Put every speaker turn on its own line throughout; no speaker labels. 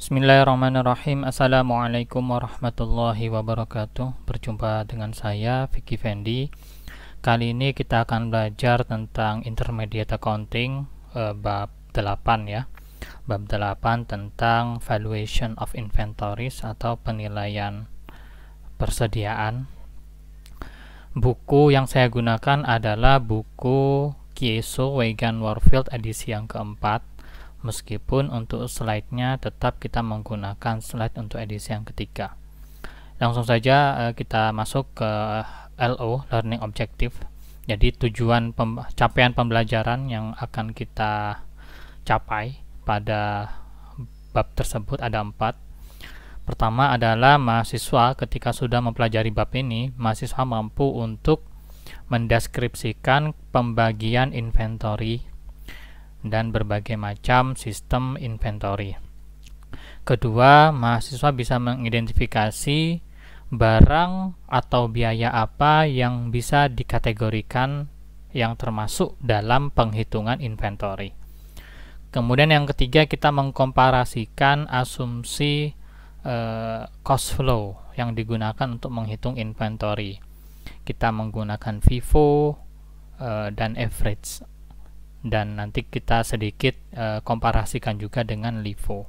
Bismillahirrahmanirrahim. Assalamualaikum warahmatullahi wabarakatuh. Berjumpa dengan saya Vicky Fendi. Kali ini kita akan belajar tentang Intermediate Accounting bab 8 ya. Bab 8 tentang Valuation of Inventories atau penilaian persediaan. Buku yang saya gunakan adalah buku Kieso Weygand Warfield edisi yang keempat. Meskipun untuk slide-nya tetap kita menggunakan slide untuk edisi yang ketiga. Langsung saja kita masuk ke LO, Learning Objective. Jadi tujuan capaian pembelajaran yang akan kita capai pada bab tersebut ada 4. Pertama adalah mahasiswa ketika sudah mempelajari bab ini, mahasiswa mampu untuk mendeskripsikan pembagian inventory dan berbagai macam sistem inventory. Kedua, mahasiswa bisa mengidentifikasi barang atau biaya apa yang bisa dikategorikan yang termasuk dalam penghitungan inventory. Kemudian yang ketiga, kita mengkomparasikan asumsi cost flow yang digunakan untuk menghitung inventory. Kita menggunakan FIFO dan average. Dan nanti kita sedikit komparasikan juga dengan LIFO.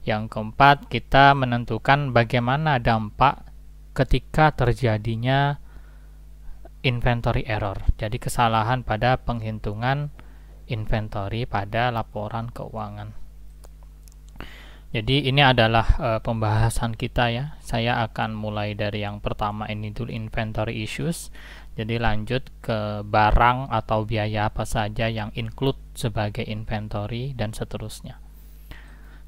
Yang keempat, kita menentukan bagaimana dampak ketika terjadinya inventory error, jadi kesalahan pada penghitungan inventory pada laporan keuangan. Jadi ini adalah pembahasan kita ya. Saya akan mulai dari yang pertama ini dulu, inventory issues. Jadi lanjut ke barang atau biaya apa saja yang include sebagai inventory dan seterusnya.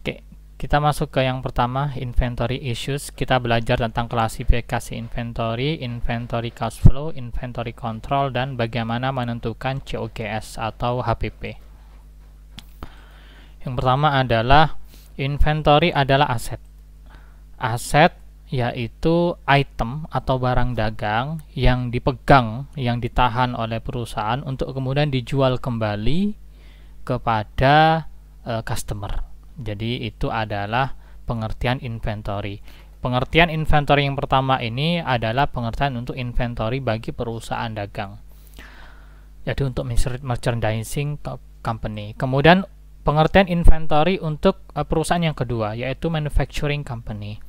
Oke, kita masuk ke yang pertama, inventory issues. Kita belajar tentang klasifikasi inventory, inventory cash flow, inventory control, dan bagaimana menentukan COGS atau HPP. Yang pertama adalah inventory adalah aset. Aset yaitu item atau barang dagang yang dipegang, yang ditahan oleh perusahaan untuk kemudian dijual kembali kepada customer. Jadi itu adalah pengertian inventory. Pengertian inventory yang pertama ini adalah pengertian untuk inventory bagi perusahaan dagang. Jadi untuk merchandising company. Kemudian pengertian inventory untuk perusahaan yang kedua yaitu manufacturing company,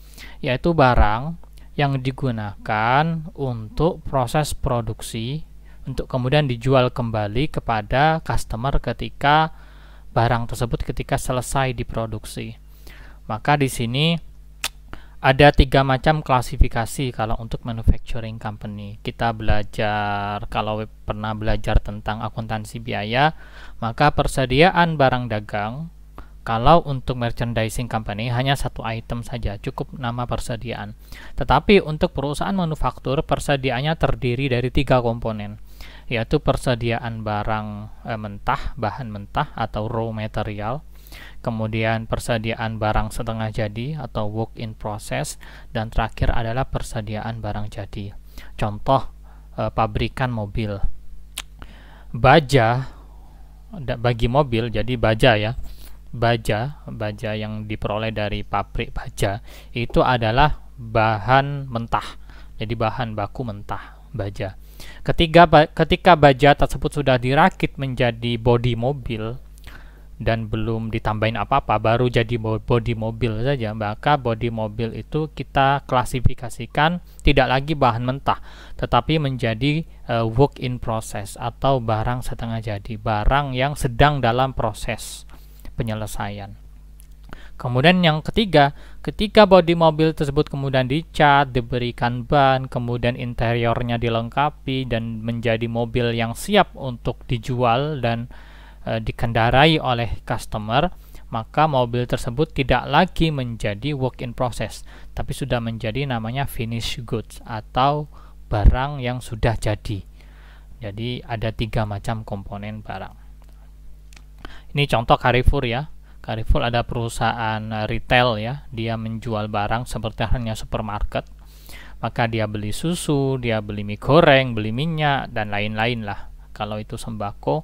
yaitu barang yang digunakan untuk proses produksi untuk kemudian dijual kembali kepada customer ketika barang tersebut ketika selesai diproduksi. Maka di sini ada 3 macam klasifikasi kalau untuk manufacturing company. Kita belajar, kalau pernah belajar tentang akuntansi biaya, maka persediaan barang dagang, kalau untuk merchandising company hanya satu item saja, cukup nama persediaan. Tetapi untuk perusahaan manufaktur, persediaannya terdiri dari 3 komponen, yaitu persediaan barang mentah, bahan mentah atau raw material, kemudian persediaan barang setengah jadi atau work in process, dan terakhir adalah persediaan barang jadi. Contoh pabrikan mobil. Baja bagi mobil, jadi baja ya. Baja yang diperoleh dari pabrik baja itu adalah bahan mentah. Jadi bahan baku mentah baja. Ketika baja tersebut sudah dirakit menjadi bodi mobil dan belum ditambahin apa-apa, baru jadi bodi mobil saja, maka bodi mobil itu kita klasifikasikan tidak lagi bahan mentah, tetapi menjadi work in process atau barang setengah jadi, barang yang sedang dalam proses penyelesaian. Kemudian yang ketiga, ketika bodi mobil tersebut kemudian dicat, diberikan ban, kemudian interiornya dilengkapi dan menjadi mobil yang siap untuk dijual dan dikendarai oleh customer, maka mobil tersebut tidak lagi menjadi work in process, tapi sudah menjadi namanya finished goods atau barang yang sudah jadi. Jadi ada 3 macam komponen barang. Ini contoh Carrefour ya. Carrefour ada perusahaan retail ya, dia menjual barang seperti halnya supermarket. Maka dia beli susu, dia beli mie goreng, beli minyak dan lain-lain lah. Kalau itu sembako,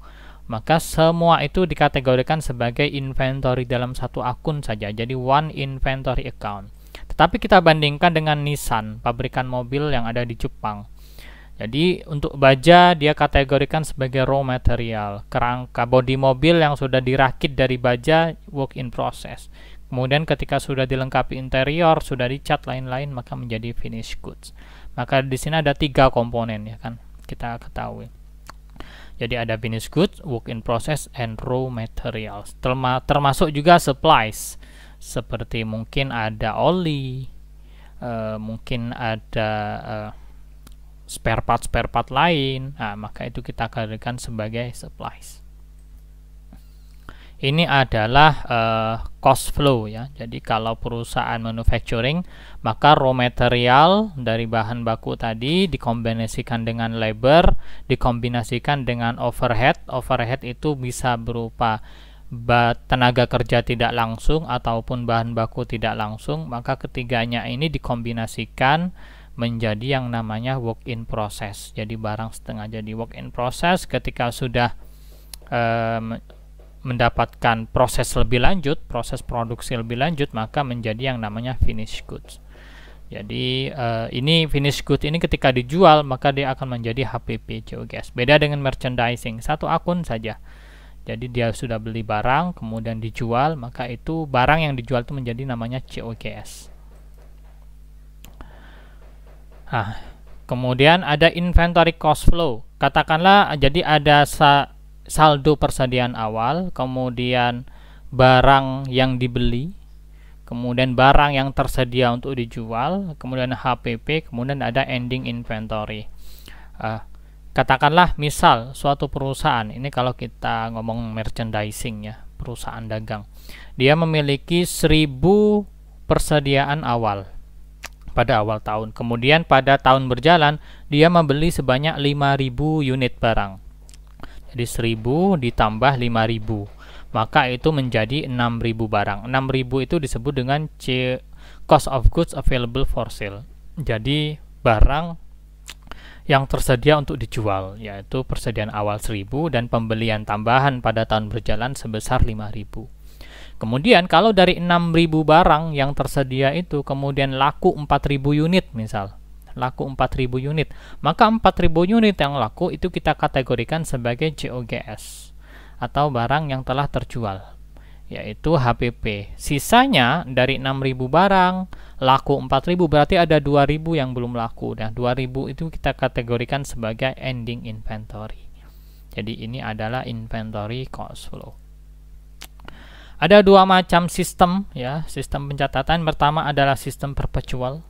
maka semua itu dikategorikan sebagai inventory dalam satu akun saja, jadi one inventory account. Tetapi kita bandingkan dengan Nissan, pabrikan mobil yang ada di Jepang. Jadi untuk baja dia kategorikan sebagai raw material, kerangka bodi mobil yang sudah dirakit dari baja work in process. Kemudian ketika sudah dilengkapi interior, sudah dicat lain-lain, maka menjadi finished goods. Maka di sini ada 3 komponen ya kan, kita ketahui. Jadi ada finished goods, work in process, and raw materials. Termasuk juga supplies, seperti mungkin ada oli, mungkin ada spare part lain. Nah, maka itu kita kategorikan sebagai supplies. Ini adalah cost flow ya. Jadi kalau perusahaan manufacturing, maka raw material dari bahan baku tadi dikombinasikan dengan labor, dikombinasikan dengan overhead. Overhead itu bisa berupa tenaga kerja tidak langsung ataupun bahan baku tidak langsung. Maka ketiganya ini dikombinasikan menjadi yang namanya work in process. Jadi barang setengah jadi work in process. Ketika sudah mendapatkan proses lebih lanjut, proses produksi lebih lanjut, maka menjadi yang namanya finished goods. Jadi ini finished goods ini ketika dijual maka dia akan menjadi HPP COGS. Beda dengan merchandising, satu akun saja. Jadi dia sudah beli barang kemudian dijual, maka itu barang yang dijual itu menjadi namanya COGS. Nah, kemudian ada inventory cost flow. Katakanlah jadi ada saldo persediaan awal, kemudian barang yang dibeli, kemudian barang yang tersedia untuk dijual, kemudian HPP, kemudian ada ending inventory. Katakanlah misal suatu perusahaan, ini kalau kita ngomong merchandising ya, perusahaan dagang, dia memiliki 1000 persediaan awal pada awal tahun, kemudian pada tahun berjalan dia membeli sebanyak 5000 unit barang. Jadi 1000 ditambah 5000, maka itu menjadi 6000 barang. 6000 itu disebut dengan cost of goods available for sale. Jadi barang yang tersedia untuk dijual, yaitu persediaan awal 1000 dan pembelian tambahan pada tahun berjalan sebesar 5000. Kemudian kalau dari 6000 barang yang tersedia itu kemudian laku 4000 unit misal, laku 4000 unit, maka 4000 unit yang laku itu kita kategorikan sebagai COGS atau barang yang telah terjual, yaitu HPP. Sisanya dari 6000 barang laku 4000, berarti ada 2000 yang belum laku. Nah, 2000 itu kita kategorikan sebagai ending inventory. Jadi ini adalah inventory cost flow. Ada 2 macam sistem ya, sistem pencatatan. Pertama adalah sistem perpetual.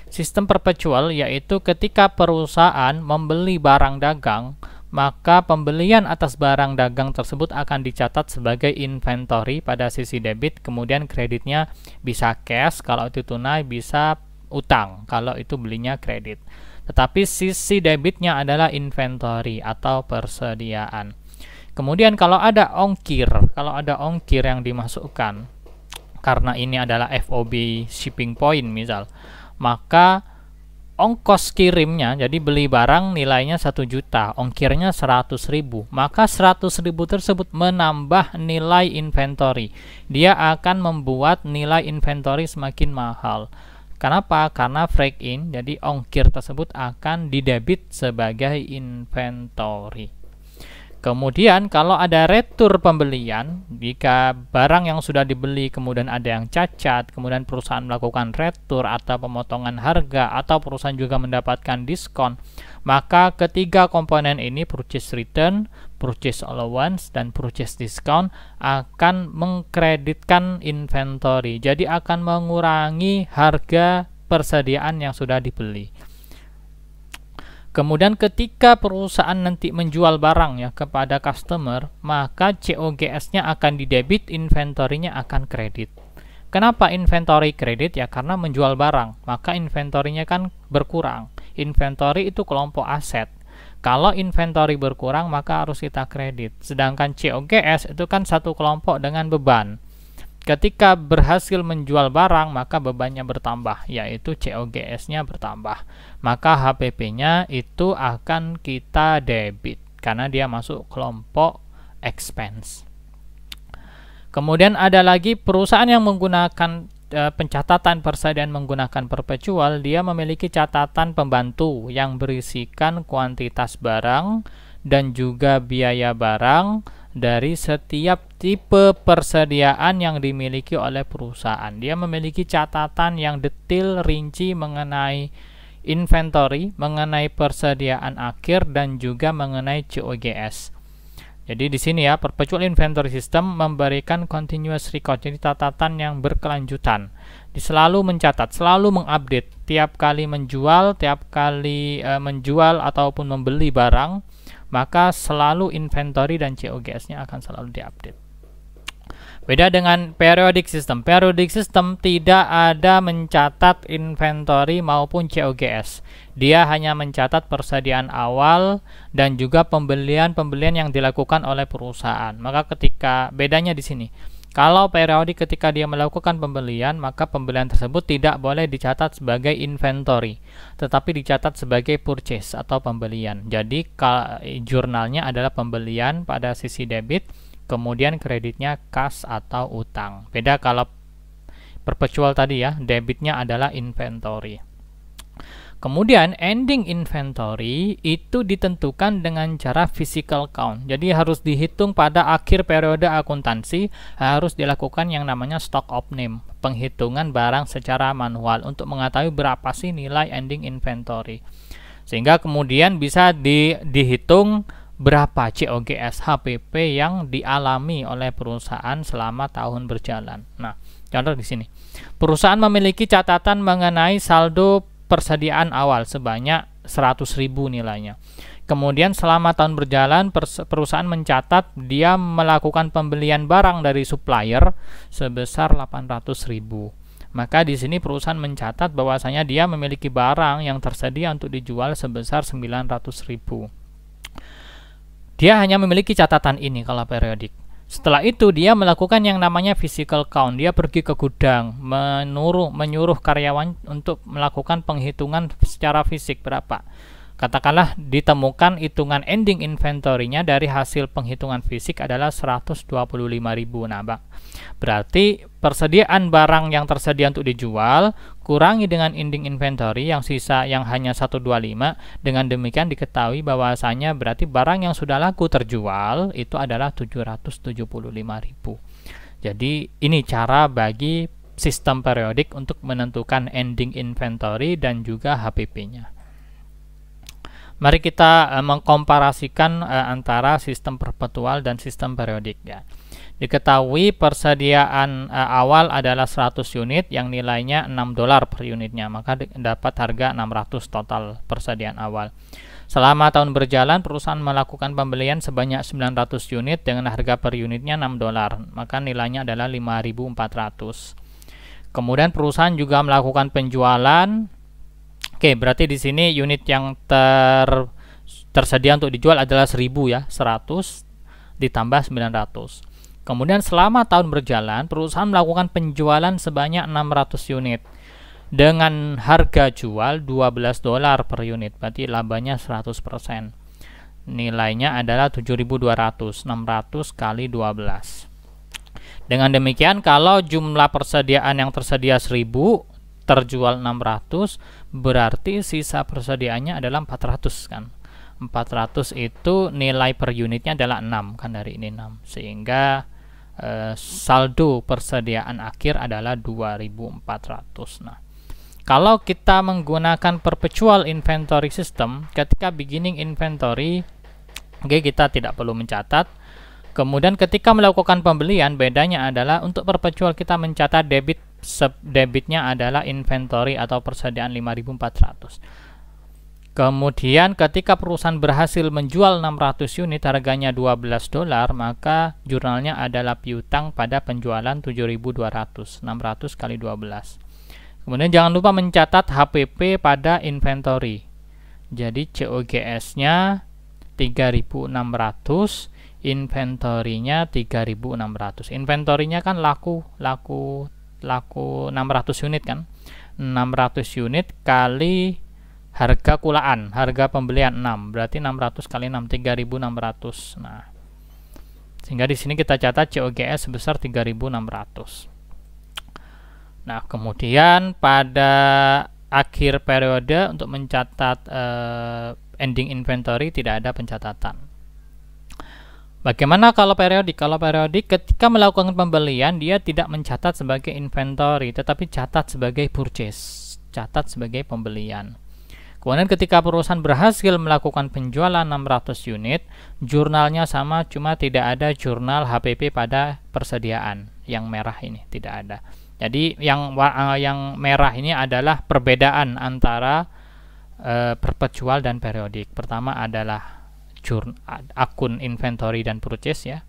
Sistem perpetual yaitu ketika perusahaan membeli barang dagang, maka pembelian atas barang dagang tersebut akan dicatat sebagai inventory pada sisi debit, kemudian kreditnya bisa cash, kalau itu tunai, bisa utang, kalau itu belinya kredit. Tetapi sisi debitnya adalah inventory atau persediaan. Kemudian kalau ada ongkir yang dimasukkan, karena ini adalah FOB shipping point misal, maka ongkos kirimnya, jadi beli barang nilainya 1 juta, ongkirnya 100.000, maka 100.000 tersebut menambah nilai inventory. Dia akan membuat nilai inventory semakin mahal. Kenapa? Karena break in, jadi ongkir tersebut akan didebit sebagai inventory. Kemudian kalau ada retur pembelian, jika barang yang sudah dibeli kemudian ada yang cacat, kemudian perusahaan melakukan retur atau pemotongan harga, atau perusahaan juga mendapatkan diskon, maka ketiga komponen ini, purchase return, purchase allowance, dan purchase discount, akan mengkreditkan inventory. Jadi akan mengurangi harga persediaan yang sudah dibeli. Kemudian ketika perusahaan nanti menjual barang ya kepada customer, maka COGS-nya akan didebit, inventory-nya akan kredit. Kenapa inventory kredit? Ya karena menjual barang, maka inventory-nya kan berkurang. Inventory itu kelompok aset. Kalau inventory berkurang, maka harus kita kredit. Sedangkan COGS itu kan satu kelompok dengan beban. Ketika berhasil menjual barang, maka bebannya bertambah, yaitu COGS-nya bertambah. Maka HPP-nya itu akan kita debit, karena dia masuk kelompok expense. Kemudian ada lagi perusahaan yang menggunakan pencatatan persediaan menggunakan perpetual. Dia memiliki catatan pembantu yang berisikan kuantitas barang dan juga biaya barang dari setiap tipe persediaan yang dimiliki oleh perusahaan. Dia memiliki catatan yang detail rinci mengenai inventory, mengenai persediaan akhir, dan juga mengenai COGS. Jadi di sini ya, perpetual inventory system memberikan continuous record, jadi catatan yang berkelanjutan. Selalu mencatat, selalu mengupdate tiap kali menjual, ataupun membeli barang, maka selalu inventory dan COGS-nya akan selalu diupdate. Beda dengan periodic system. Periodic system tidak ada mencatat inventory maupun COGS. Dia hanya mencatat persediaan awal dan juga pembelian yang dilakukan oleh perusahaan. Maka ketika bedanya di sini, kalau periodic ketika dia melakukan pembelian, maka pembelian tersebut tidak boleh dicatat sebagai inventory, tetapi dicatat sebagai purchase atau pembelian. Jadi jurnalnya adalah pembelian pada sisi debit, kemudian kreditnya kas atau utang. Beda kalau perpetual tadi ya, debitnya adalah inventory. Kemudian ending inventory itu ditentukan dengan cara physical count. Jadi harus dihitung pada akhir periode akuntansi, harus dilakukan yang namanya stock of name, penghitungan barang secara manual untuk mengetahui berapa sih nilai ending inventory. Sehingga kemudian bisa dihitung berapa COGS HPP yang dialami oleh perusahaan selama tahun berjalan. Nah, contoh di sini. Perusahaan memiliki catatan mengenai saldo persediaan awal sebanyak 100.000 nilainya. Kemudian selama tahun berjalan perusahaan mencatat dia melakukan pembelian barang dari supplier sebesar 800.000. Maka di sini perusahaan mencatat bahwasanya dia memiliki barang yang tersedia untuk dijual sebesar 900.000. Dia hanya memiliki catatan ini kalau periodik. Setelah itu dia melakukan yang namanya physical count. Dia pergi ke gudang, menyuruh karyawan untuk melakukan penghitungan secara fisik berapa. Katakanlah ditemukan hitungan ending inventory-nya dari hasil penghitungan fisik adalah 125.000. Nah, berarti persediaan barang yang tersedia untuk dijual kurangi dengan ending inventory yang sisa yang hanya 125. Dengan demikian diketahui bahwasanya berarti barang yang sudah laku terjual itu adalah 775.000. Jadi ini cara bagi sistem periodik untuk menentukan ending inventory dan juga HPP-nya. Mari kita mengkomparasikan antara sistem perpetual dan sistem periodik ya. Diketahui persediaan awal adalah 100 unit yang nilainya $6 per unitnya, maka dapat harga 600 total persediaan awal. Selama tahun berjalan perusahaan melakukan pembelian sebanyak 900 unit dengan harga per unitnya $6, maka nilainya adalah 5.400. Kemudian perusahaan juga melakukan penjualan. Oke, berarti di sini unit yang tersedia untuk dijual adalah 1.000 ya, 100 ditambah 900. Kemudian selama tahun berjalan, perusahaan melakukan penjualan sebanyak 600 unit dengan harga jual $12 per unit, berarti labanya 100%. Nilainya adalah 7.200, 600 kali 12. Dengan demikian, kalau jumlah persediaan yang tersedia 1.000, terjual 600, berarti sisa persediaannya adalah 400 kan. 400 itu nilai per unitnya adalah 6 kan, dari ini 6. Sehingga saldo persediaan akhir adalah 2.400. Nah, kalau kita menggunakan perpetual inventory system, ketika beginning inventory, kita tidak perlu mencatat. Kemudian ketika melakukan pembelian, bedanya adalah untuk perpetual kita mencatat debitnya adalah inventory atau persediaan 5.400. Kemudian ketika perusahaan berhasil menjual 600 unit harganya $12, maka jurnalnya adalah piutang pada penjualan 7.200, 600 kali 12. Kemudian jangan lupa mencatat HPP pada inventory. Jadi COGS-nya 3.600, inventory-nya 3.600. Inventory-nya kan laku 600 unit kan. 600 unit kali harga kulaan, harga pembelian 6, berarti 600 kali 6, 3.600. Nah, Sehingga di sini kita catat COGS sebesar 3.600. Nah, kemudian pada akhir periode untuk mencatat ending inventory tidak ada pencatatan. Bagaimana kalau periodik? Kalau periodik ketika melakukan pembelian dia tidak mencatat sebagai inventory tetapi catat sebagai purchase, catat sebagai pembelian. Kemudian ketika perusahaan berhasil melakukan penjualan 600 unit, jurnalnya sama, cuma tidak ada jurnal HPP pada persediaan. Yang merah ini tidak ada. Jadi yang merah ini adalah perbedaan antara perpetual dan periodik. Pertama adalah akun inventory dan purchase ya.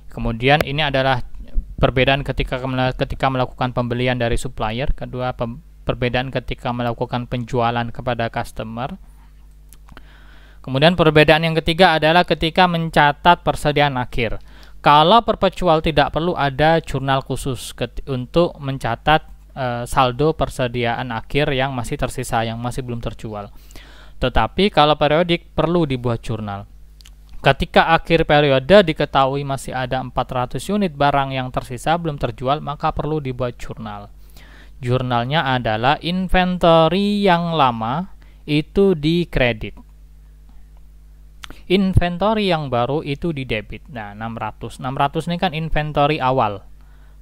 Kemudian ini adalah perbedaan ketika melakukan pembelian dari supplier. Kedua, perbedaan ketika melakukan penjualan kepada customer. Kemudian perbedaan yang ketiga adalah ketika mencatat persediaan akhir. Kalau perpetual tidak perlu ada jurnal khusus untuk mencatat saldo persediaan akhir yang masih tersisa, yang masih belum terjual. Tetapi kalau periodik perlu dibuat jurnal. Ketika akhir periode diketahui masih ada 400 unit barang yang tersisa belum terjual, maka perlu dibuat jurnal. Jurnalnya adalah inventory yang lama itu di kredit, inventory yang baru itu di debit. Nah, 600 ini kan inventory awal,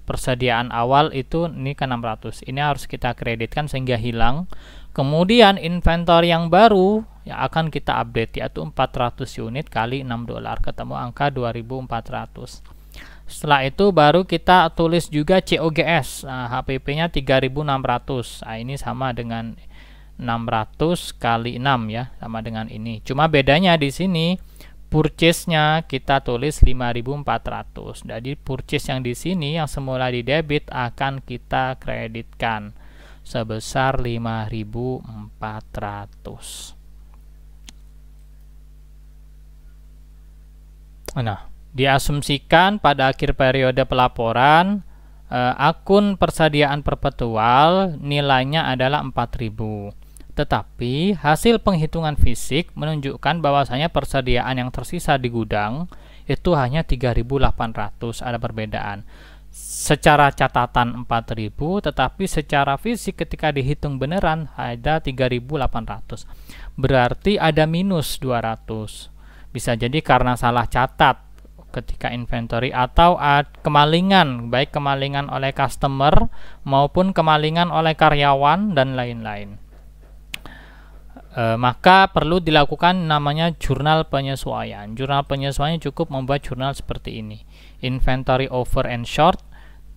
persediaan awal itu ini kan 600, ini harus kita kreditkan sehingga hilang. Kemudian inventory yang baru yang akan kita update yaitu 400 unit kali $6, ketemu angka 2.400. Setelah itu baru kita tulis juga COGS. Nah, HPP-nya 3.600. Nah, ini sama dengan 600 kali 6 ya, sama dengan ini. Cuma bedanya di sini purchase-nya kita tulis 5.400. Jadi purchase yang di sini yang semula di debit akan kita kreditkan sebesar 5.400. Nah, diasumsikan pada akhir periode pelaporan akun persediaan perpetual nilainya adalah 4.000. Tetapi hasil penghitungan fisik menunjukkan bahwasanya persediaan yang tersisa di gudang itu hanya 3.800. Ada perbedaan. Secara catatan 4.000, tetapi secara fisik ketika dihitung beneran ada 3.800. Berarti ada minus 200. Bisa jadi karena salah catat ketika inventory atau kemalingan, baik kemalingan oleh customer maupun kemalingan oleh karyawan dan lain-lain. Maka perlu dilakukan namanya jurnal penyesuaian. Jurnal penyesuaian cukup membuat jurnal seperti ini. Inventory over and short,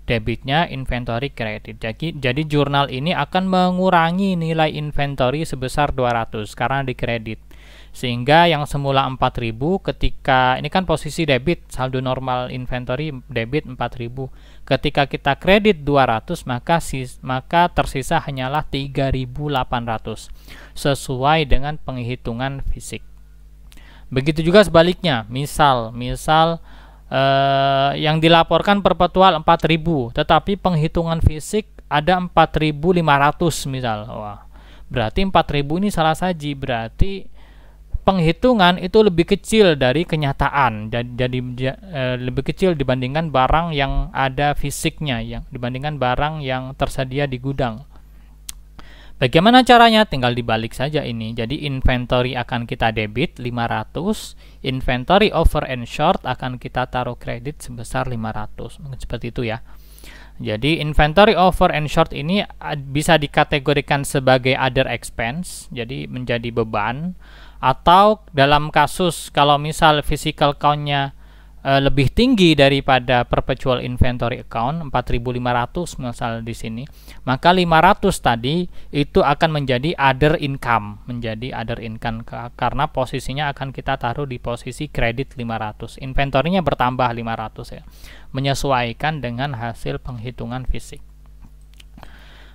debitnya inventory credit. Jadi jurnal ini akan mengurangi nilai inventory sebesar 200 karena dikredit. Sehingga yang semula 4.000 ketika ini kan posisi debit, saldo normal inventory debit 4.000. Ketika kita kredit 200 maka tersisa hanyalah 3.800 sesuai dengan penghitungan fisik. Begitu juga sebaliknya. Misal yang dilaporkan perpetual 4.000 tetapi penghitungan fisik ada 4.500 misal. Wah, berarti 4.000 ini salah saji, berarti penghitungan itu lebih kecil dari kenyataan, jadi lebih kecil dibandingkan barang yang ada fisiknya, yang dibandingkan barang yang tersedia di gudang. Bagaimana caranya? Tinggal dibalik saja ini. Jadi inventory akan kita debit 500, inventory over and short akan kita taruh kredit sebesar 500. Mungkin seperti itu ya. Jadi inventory over and short ini bisa dikategorikan sebagai other expense, jadi menjadi beban. Atau dalam kasus kalau misal physical count-nya lebih tinggi daripada perpetual inventory account 4.500 misal di sini, maka 500 tadi itu akan menjadi other income, karena posisinya akan kita taruh di posisi kredit 500. Inventory-nya bertambah 500 ya, menyesuaikan dengan hasil penghitungan fisik.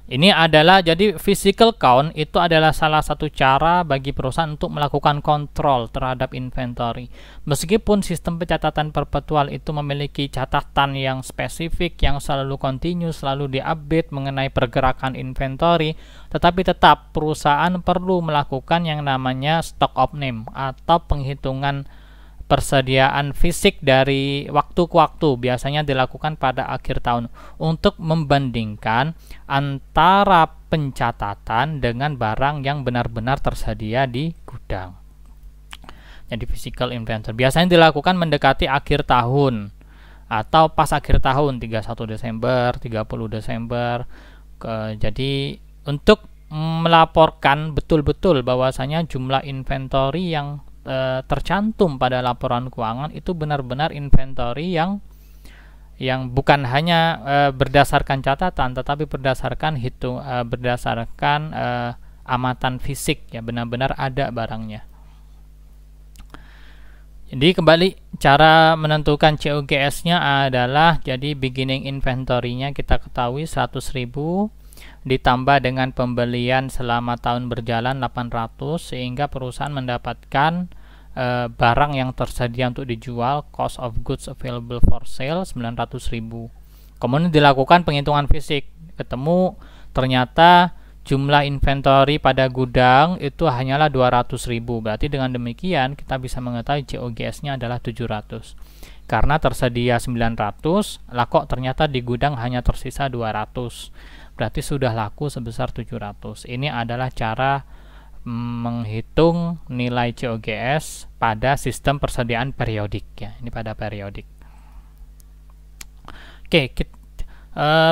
Ini adalah, jadi physical count itu adalah salah satu cara bagi perusahaan untuk melakukan kontrol terhadap inventory. Meskipun sistem pencatatan perpetual itu memiliki catatan yang spesifik, yang selalu continue, selalu diupdate mengenai pergerakan inventory, tetapi tetap perusahaan perlu melakukan yang namanya stock of name atau penghitungan persediaan fisik dari waktu ke waktu, biasanya dilakukan pada akhir tahun untuk membandingkan antara pencatatan dengan barang yang benar-benar tersedia di gudang. Jadi physical inventory biasanya dilakukan mendekati akhir tahun atau pas akhir tahun, 31 Desember, 30 Desember. Jadi untuk melaporkan betul-betul bahwasanya jumlah inventory yang tercantum pada laporan keuangan itu benar-benar inventory yang bukan hanya berdasarkan catatan, tetapi berdasarkan berdasarkan amatan fisik, ya, benar-benar ada barangnya. Jadi kembali cara menentukan COGS-nya adalah, jadi beginning inventory-nya kita ketahui 100.000 ditambah dengan pembelian selama tahun berjalan 800, sehingga perusahaan mendapatkan barang yang tersedia untuk dijual, cost of goods available for sale 900.000. Kemudian dilakukan penghitungan fisik, ketemu ternyata jumlah inventory pada gudang itu hanyalah 200.000. Berarti dengan demikian kita bisa mengetahui COGS-nya adalah 700. Karena tersedia 900, lah kok ternyata di gudang hanya tersisa 200. Berarti sudah laku sebesar 700. Ini adalah cara menghitung nilai COGS pada sistem persediaan periodik, ya. Ini pada periodik. Oke,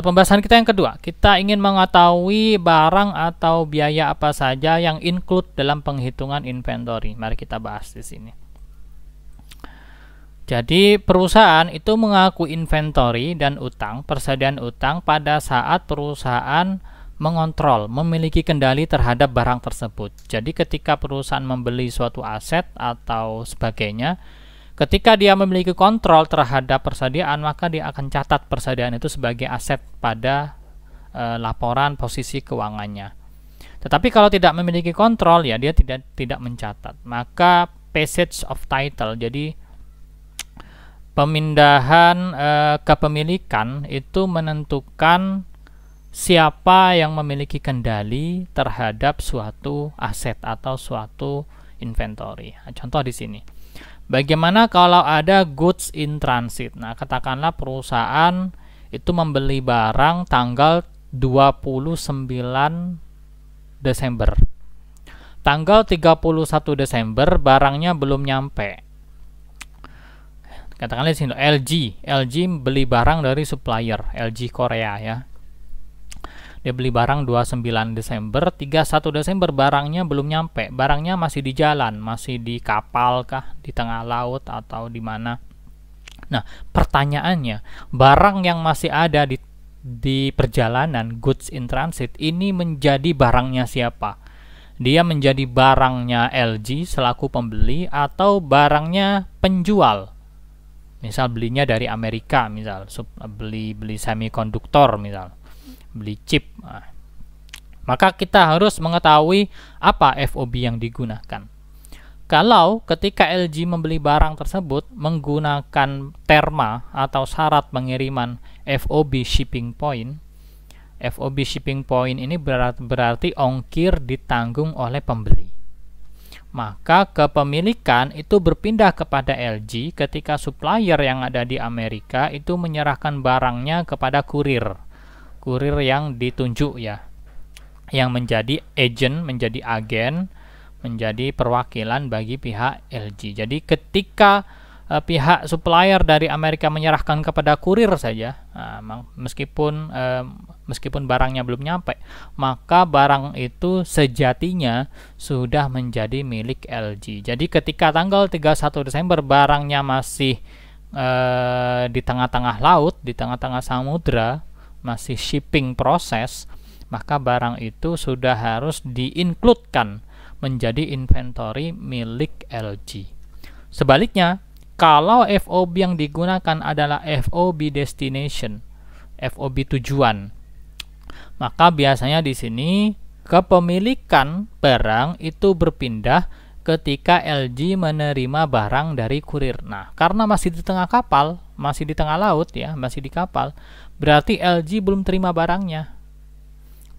pembahasan kita yang kedua, kita ingin mengetahui barang atau biaya apa saja yang include dalam penghitungan inventory. Mari kita bahas di sini. Jadi perusahaan itu mengaku inventory dan utang, persediaan utang pada saat perusahaan mengontrol, memiliki kendali terhadap barang tersebut. Jadi ketika perusahaan membeli suatu aset atau sebagainya, ketika dia memiliki kontrol terhadap persediaan, maka dia akan catat persediaan itu sebagai aset pada laporan posisi keuangannya. Tetapi kalau tidak memiliki kontrol, ya dia tidak mencatat. Maka passage of title, jadi pemindahan kepemilikan itu menentukan siapa yang memiliki kendali terhadap suatu aset atau suatu inventory. Contoh di sini. Bagaimana kalau ada goods in transit? Nah, katakanlah perusahaan itu membeli barang tanggal 29 Desember. Tanggal 31 Desember barangnya belum nyampe. Katakanlah di sini LG beli barang dari supplier LG Korea, ya. Dia beli barang 29 Desember, 31 Desember barangnya belum nyampe. Barangnya masih di jalan, masih di kapal kah, di tengah laut atau di mana. Nah, pertanyaannya, barang yang masih ada di perjalanan, goods in transit, ini menjadi barangnya siapa? Dia menjadi barangnya LG selaku pembeli atau barangnya penjual? Misal belinya dari Amerika, misal beli semikonduktor, misal beli chip. Nah, maka kita harus mengetahui apa FOB yang digunakan. Kalau ketika LG membeli barang tersebut menggunakan terma atau syarat pengiriman FOB shipping point, FOB shipping point ini berarti ongkir ditanggung oleh pembeli. Maka kepemilikan itu berpindah kepada LG ketika supplier yang ada di Amerika itu menyerahkan barangnya kepada kurir yang ditunjuk, ya, yang menjadi agent, menjadi agen, menjadi perwakilan bagi pihak LG. Jadi ketika pihak supplier dari Amerika menyerahkan kepada kurir saja, meskipun barangnya belum nyampe, maka barang itu sejatinya sudah menjadi milik LG. Jadi ketika tanggal 31 Desember barangnya masih di tengah-tengah laut, di tengah-tengah samudra, masih shipping proses, maka barang itu sudah harus di-includekan menjadi inventory milik LG. Sebaliknya, kalau FOB yang digunakan adalah FOB destination, FOB tujuan, maka biasanya di sini kepemilikan barang itu berpindah ketika LG menerima barang dari kurir. Nah, karena masih di tengah kapal, masih di tengah laut, ya, masih di kapal, berarti LG belum terima barangnya.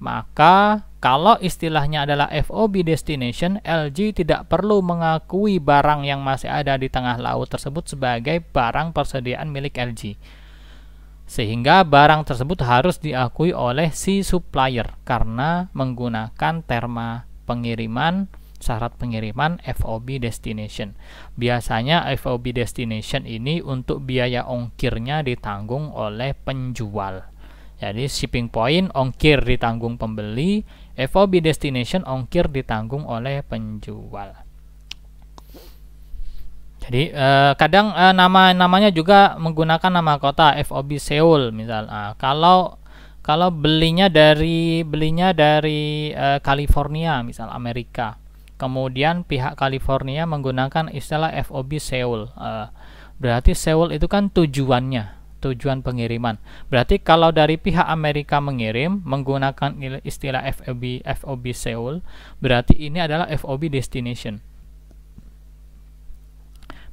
maka kalau istilahnya adalah FOB destination, LG tidak perlu mengakui barang yang masih ada di tengah laut tersebut sebagai barang persediaan milik LG. Sehingga barang tersebut harus diakui oleh si supplier karena menggunakan terma pengiriman, syarat pengiriman FOB destination. Biasanya FOB destination ini untuk biaya ongkirnya ditanggung oleh penjual. Jadi shipping point ongkir ditanggung pembeli, FOB destination ongkir ditanggung oleh penjual. Jadi kadang namanya juga menggunakan nama kota, FOB Seoul misal. Kalau belinya dari California misal Amerika, kemudian pihak California menggunakan istilah FOB Seoul, berarti Seoul itu kan tujuan pengiriman. Berarti kalau dari pihak Amerika mengirim menggunakan istilah FOB Seoul, berarti ini adalah FOB destination.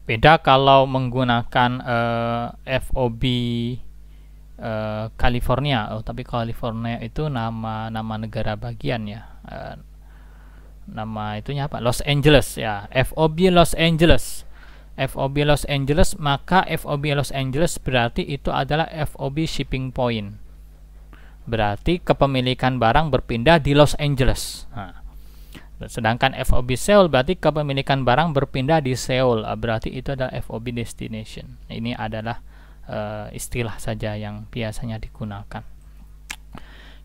Beda kalau menggunakan FOB California. Tapi California itu nama negara bagian ya. Nama itunya apa? Los Angeles ya. FOB Los Angeles. FOB Los Angeles, maka FOB Los Angeles berarti itu adalah FOB shipping point. Berarti kepemilikan barang berpindah di Los Angeles. Sedangkan FOB Seoul berarti kepemilikan barang berpindah di Seoul. Berarti itu adalah FOB destination. Ini adalah istilah saja yang biasanya digunakan.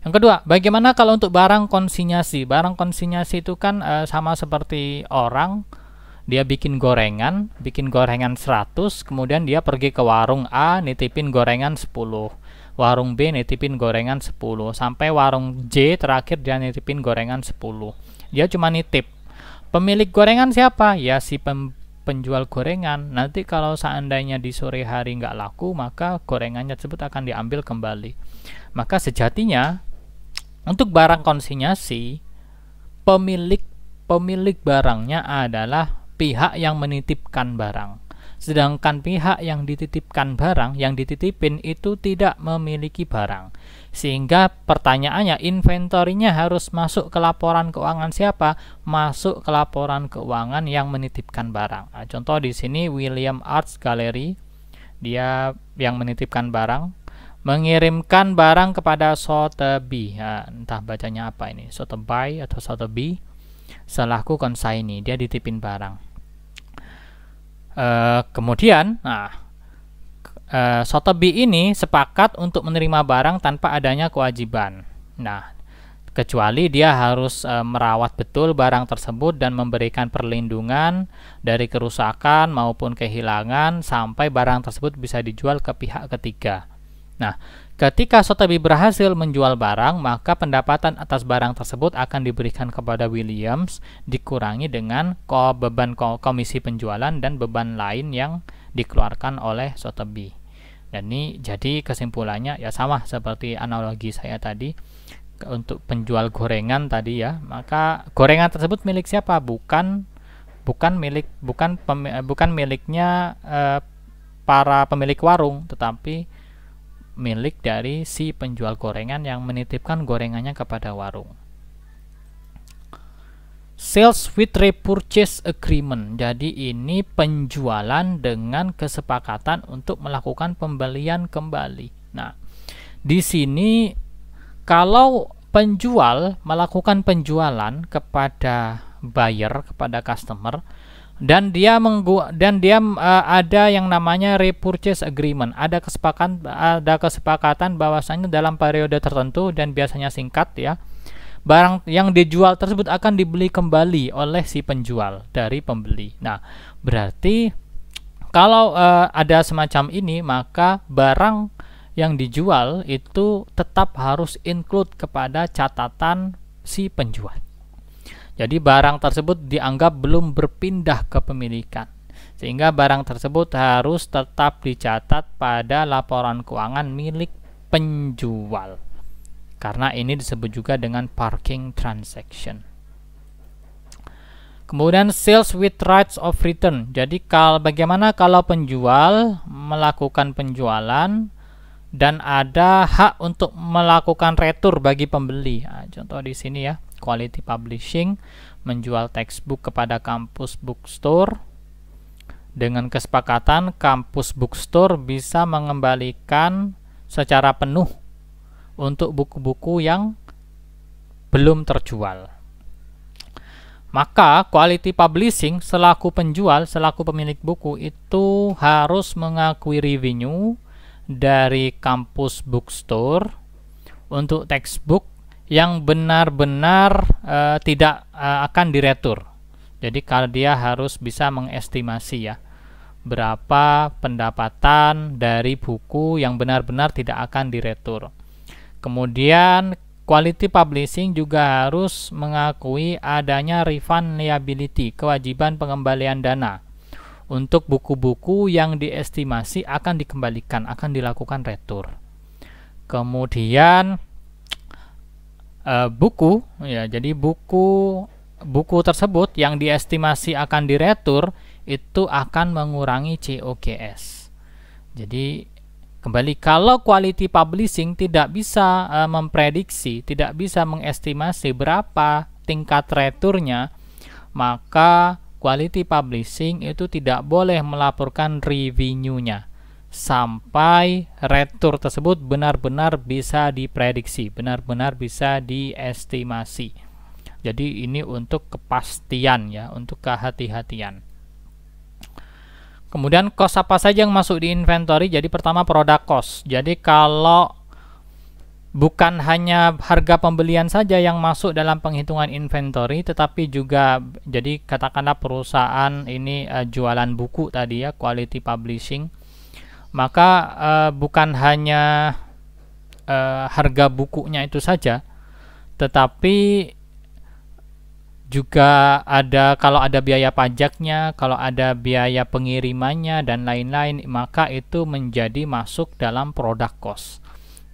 Yang kedua, bagaimana kalau untuk barang konsinyasi? Barang konsinyasi itu kan sama seperti orang. Dia bikin gorengan 100, kemudian dia pergi ke warung A nitipin gorengan 10, warung B nitipin gorengan 10, sampai warung J terakhir dia nitipin gorengan 10. Dia cuma nitip. Pemilik gorengan siapa? Ya si penjual gorengan. Nanti kalau seandainya di sore hari nggak laku, maka gorengannya tersebut akan diambil kembali. Maka sejatinya untuk barang konsinyasi, pemilik barangnya adalah pihak yang menitipkan barang. Sedangkan pihak yang dititipkan barang, yang dititipin itu tidak memiliki barang. Sehingga pertanyaannya, inventorinya harus masuk ke laporan keuangan siapa? Masuk ke laporan keuangan yang menitipkan barang. Nah, contoh di sini William Arts Gallery, dia yang menitipkan barang, mengirimkan barang kepada Sotheby. Nah, entah bacanya apa ini, Sotheby atau Sotheby, selaku consignee, dia ditipin barang. Kemudian Sotheby ini sepakat untuk menerima barang tanpa adanya kewajiban. Kecuali dia harus merawat betul barang tersebut dan memberikan perlindungan dari kerusakan maupun kehilangan sampai barang tersebut bisa dijual ke pihak ketiga. Ketika Sotheby berhasil menjual barang, maka pendapatan atas barang tersebut akan diberikan kepada Williams, dikurangi dengan beban komisi penjualan dan beban lain yang dikeluarkan oleh Sotheby. Dan ini jadi kesimpulannya ya sama seperti analogi saya tadi untuk penjual gorengan tadi ya. Maka gorengan tersebut milik siapa? Bukan miliknya para pemilik warung, tetapi milik dari si penjual gorengan yang menitipkan gorengannya kepada warung. Sales with repurchase agreement. Jadi ini penjualan dengan kesepakatan untuk melakukan pembelian kembali. Di sini kalau penjual melakukan penjualan kepada buyer, kepada customer, dan dia ada yang namanya repurchase agreement, ada kesepakatan bahwasanya dalam periode tertentu dan biasanya singkat ya, barang yang dijual tersebut akan dibeli kembali oleh si penjual dari pembeli. Berarti kalau ada semacam ini, maka barang yang dijual itu tetap harus include kepada catatan si penjual. Jadi barang tersebut dianggap belum berpindah kepemilikan, sehingga barang tersebut harus tetap dicatat pada laporan keuangan milik penjual. Karena ini disebut juga dengan parking transaction. Kemudian sales with rights of return. Jadi bagaimana kalau penjual melakukan penjualan dan ada hak untuk melakukan retur bagi pembeli. Nah, contoh di sini ya, Quality Publishing menjual textbook kepada kampus bookstore dengan kesepakatan kampus bookstore bisa mengembalikan secara penuh untuk buku-buku yang belum terjual. Maka Quality Publishing selaku penjual, selaku pemilik buku itu harus mengakui revenue dari kampus bookstore untuk textbook yang benar-benar tidak akan diretur. Jadi kalau dia harus bisa mengestimasi ya, berapa pendapatan dari buku yang benar-benar tidak akan diretur. Kemudian Quality Publishing juga harus mengakui adanya refund liability, kewajiban pengembalian dana untuk buku-buku yang diestimasi akan dikembalikan, akan dilakukan retur. Kemudian buku ya, jadi buku tersebut yang diestimasi akan diretur itu akan mengurangi COGS. Jadi kembali, kalau Quality Publishing tidak bisa memprediksi, tidak bisa mengestimasi berapa tingkat returnya, maka Quality Publishing itu tidak boleh melaporkan revenue-nya sampai retur tersebut benar-benar bisa diprediksi, benar-benar bisa diestimasi. Jadi ini untuk kepastian ya, untuk kehati-hatian. Kemudian cost apa saja yang masuk di inventory? Jadi pertama product cost. Jadi kalau bukan hanya harga pembelian saja yang masuk dalam penghitungan inventory, tetapi juga jadi katakanlah perusahaan ini jualan buku tadi ya, Quality Publishing, maka bukan hanya harga bukunya itu saja, tetapi juga ada, kalau ada biaya pajaknya, kalau ada biaya pengirimannya dan lain-lain, maka itu menjadi masuk dalam product cost.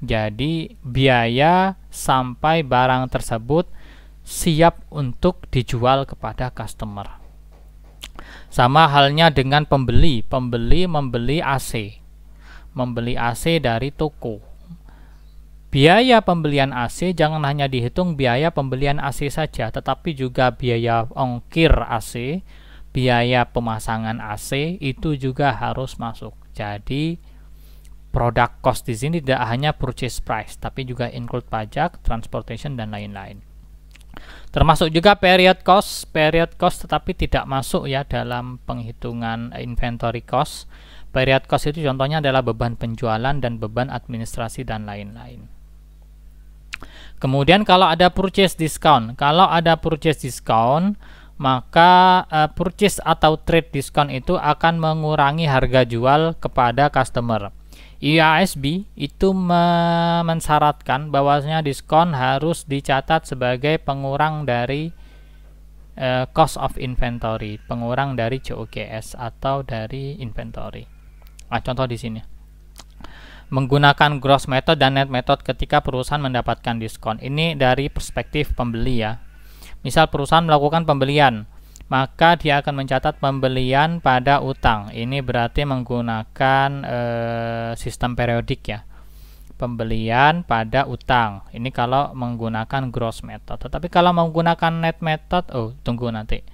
Jadi biaya sampai barang tersebut siap untuk dijual kepada customer. Sama halnya dengan pembeli. Pembeli membeli AC, membeli AC dari toko. Biaya pembelian AC jangan hanya dihitung biaya pembelian AC saja, tetapi juga biaya ongkir AC, biaya pemasangan AC itu juga harus masuk. Jadi product cost di sini tidak hanya purchase price, tapi juga include pajak, transportation dan lain-lain. Termasuk juga period cost tetapi tidak masuk ya dalam penghitungan inventory cost. Period cost itu contohnya adalah beban penjualan dan beban administrasi dan lain-lain. Kemudian kalau ada purchase discount, maka purchase atau trade discount itu akan mengurangi harga jual kepada customer. IASB itu mensyaratkan bahwasanya diskon harus dicatat sebagai pengurang dari cost of inventory, pengurang dari COGS atau dari inventory. Nah, contoh di sini. Menggunakan gross method dan net method ketika perusahaan mendapatkan diskon. Ini dari perspektif pembeli ya. Misal perusahaan melakukan pembelian, maka dia akan mencatat pembelian pada utang. Ini berarti menggunakan sistem periodik ya. Pembelian pada utang. Ini kalau menggunakan gross method. Tetapi kalau menggunakan net method, tunggu nanti.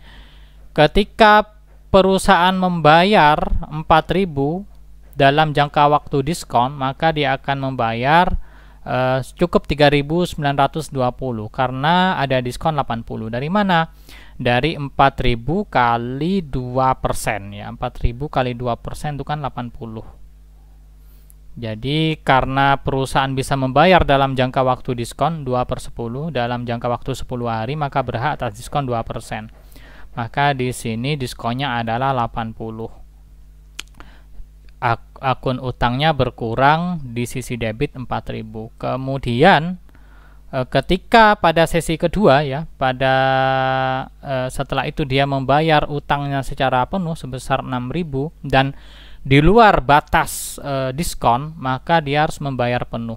Ketika perusahaan membayar 4.000 dalam jangka waktu diskon, maka dia akan membayar cukup 3.920 karena ada diskon 80. Dari mana? Dari 4.000 kali 2% ya. 4.000 kali 2% itu kan 80. Jadi karena perusahaan bisa membayar dalam jangka waktu diskon 2/10 dalam jangka waktu 10 hari, maka berhak atas diskon 2%. Maka di sini diskonnya adalah 80. Akun utangnya berkurang di sisi debit 4.000. Kemudian ketika pada sesi kedua ya, setelah itu dia membayar utangnya secara penuh sebesar 6.000 dan di luar batas diskon, maka dia harus membayar penuh.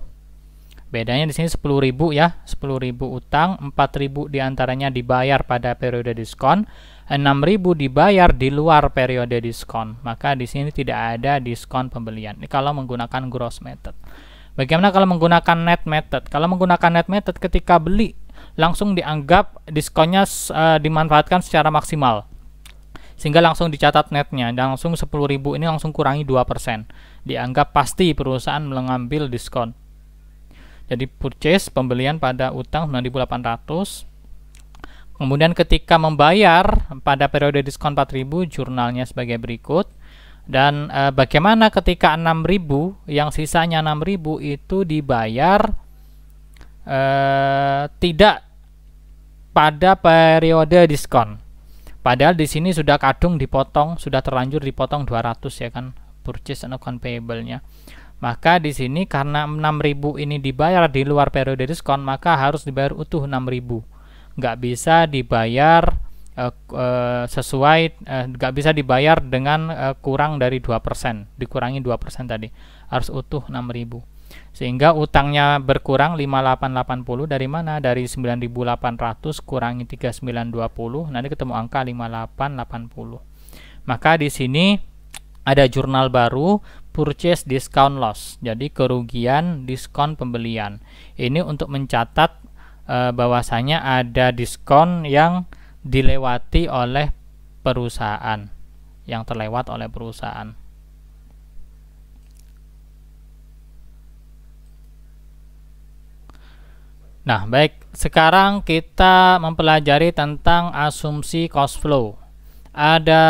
Bedanya di sini 10.000 ya, 10.000 utang, 4.000 diantaranya dibayar pada periode diskon, 6.000 dibayar di luar periode diskon. Maka di sini tidak ada diskon pembelian. Ini kalau menggunakan gross method. Bagaimana kalau menggunakan net method? Kalau menggunakan net method, ketika beli langsung dianggap diskonnya dimanfaatkan secara maksimal, sehingga langsung dicatat netnya, dan langsung 10.000 ini langsung kurangi 2%, dianggap pasti perusahaan mengambil diskon. Jadi purchase, pembelian pada utang 9.800. Kemudian ketika membayar pada periode diskon 4.000, jurnalnya sebagai berikut. Dan bagaimana ketika 6.000, yang sisanya 6.000 itu dibayar tidak pada periode diskon. Padahal di sini sudah kadung dipotong, sudah terlanjur dipotong 200 ya kan, purchase and account payable-nya. Maka di sini karena 6.000 ini dibayar di luar periode diskon, maka harus dibayar utuh 6.000. Nggak bisa dibayar nggak bisa dibayar dengan kurang dari 2%, dikurangi 2% tadi, harus utuh 6.000. Sehingga utangnya berkurang 5880 dari mana? Dari 9.800 kurangi 3920, nanti ketemu angka 5880. Maka di sini ada jurnal baru, purchase discount loss. Jadi kerugian diskon pembelian. Ini untuk mencatat bahwasanya ada diskon yang dilewati oleh perusahaan, yang terlewat oleh perusahaan. Nah, baik, sekarang kita mempelajari tentang asumsi cost flow. Ada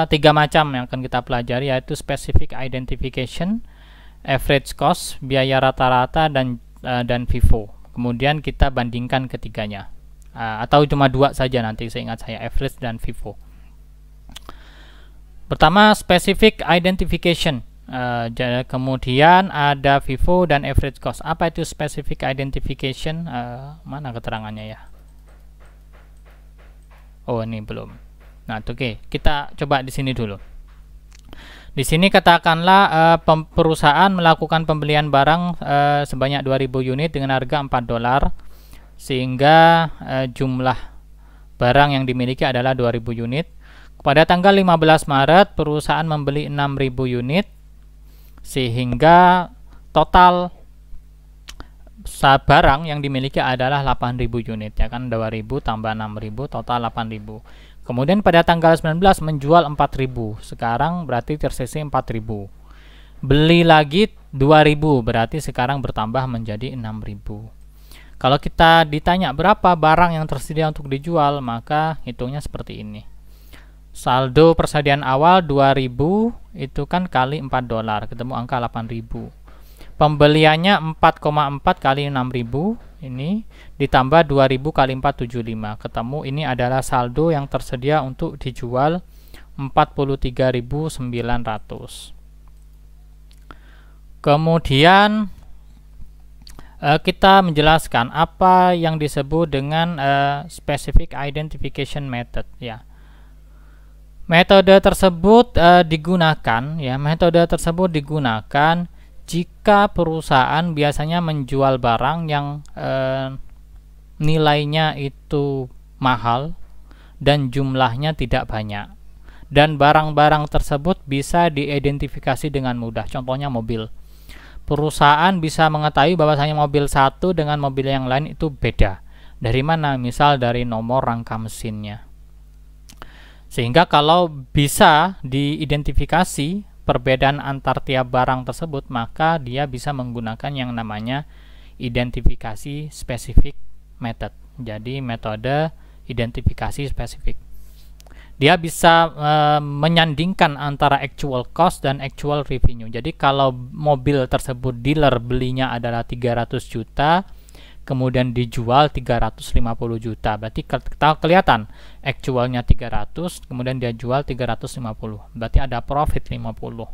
3 macam yang akan kita pelajari, yaitu specific identification, average cost, biaya rata-rata, dan FIFO. Kemudian kita bandingkan ketiganya. Atau cuma 2 saja nanti, seingat saya, average dan FIFO. Pertama, specific identification. Kemudian ada FIFO dan average cost. Apa itu specific identification? Mana keterangannya ya? Oh, ini belum. Nah, oke, kita coba di sini dulu. Di sini katakanlah perusahaan melakukan pembelian barang sebanyak 2.000 unit dengan harga $4, sehingga jumlah barang yang dimiliki adalah 2.000 unit. Pada tanggal 15 Maret perusahaan membeli 6.000 unit, sehingga total barang yang dimiliki adalah 8.000 unit, ya kan, 2.000 tambah 6.000 total 8.000. Kemudian pada tanggal 19 menjual 4.000, sekarang berarti tersisa 4.000. Beli lagi 2.000, berarti sekarang bertambah menjadi 6.000. Kalau kita ditanya berapa barang yang tersedia untuk dijual, maka hitungnya seperti ini. Saldo persediaan awal 2.000 itu kan kali $4, ketemu angka 8.000. Pembeliannya 4,4 kali 6.000, ini ditambah 2.000 kali 475, ketemu ini adalah saldo yang tersedia untuk dijual 43.900. Kemudian kita menjelaskan apa yang disebut dengan specific identification method, ya. Metode tersebut digunakan jika perusahaan biasanya menjual barang yang nilainya itu mahal dan jumlahnya tidak banyak, dan barang-barang tersebut bisa diidentifikasi dengan mudah. Contohnya mobil. Perusahaan bisa mengetahui bahwasanya mobil satu dengan mobil yang lain itu beda. Dari mana? Misal dari nomor rangka mesinnya. Sehingga kalau bisa diidentifikasi perbedaan antar tiap barang tersebut, maka dia bisa menggunakan yang namanya identifikasi spesifik method. Jadi metode identifikasi spesifik. Dia bisa menyandingkan antara actual cost dan actual revenue. Jadi kalau mobil tersebut dealer belinya adalah 300 juta, kemudian dijual 350 juta, berarti kelihatan actualnya 300, kemudian dia jual 350, berarti ada profit 50.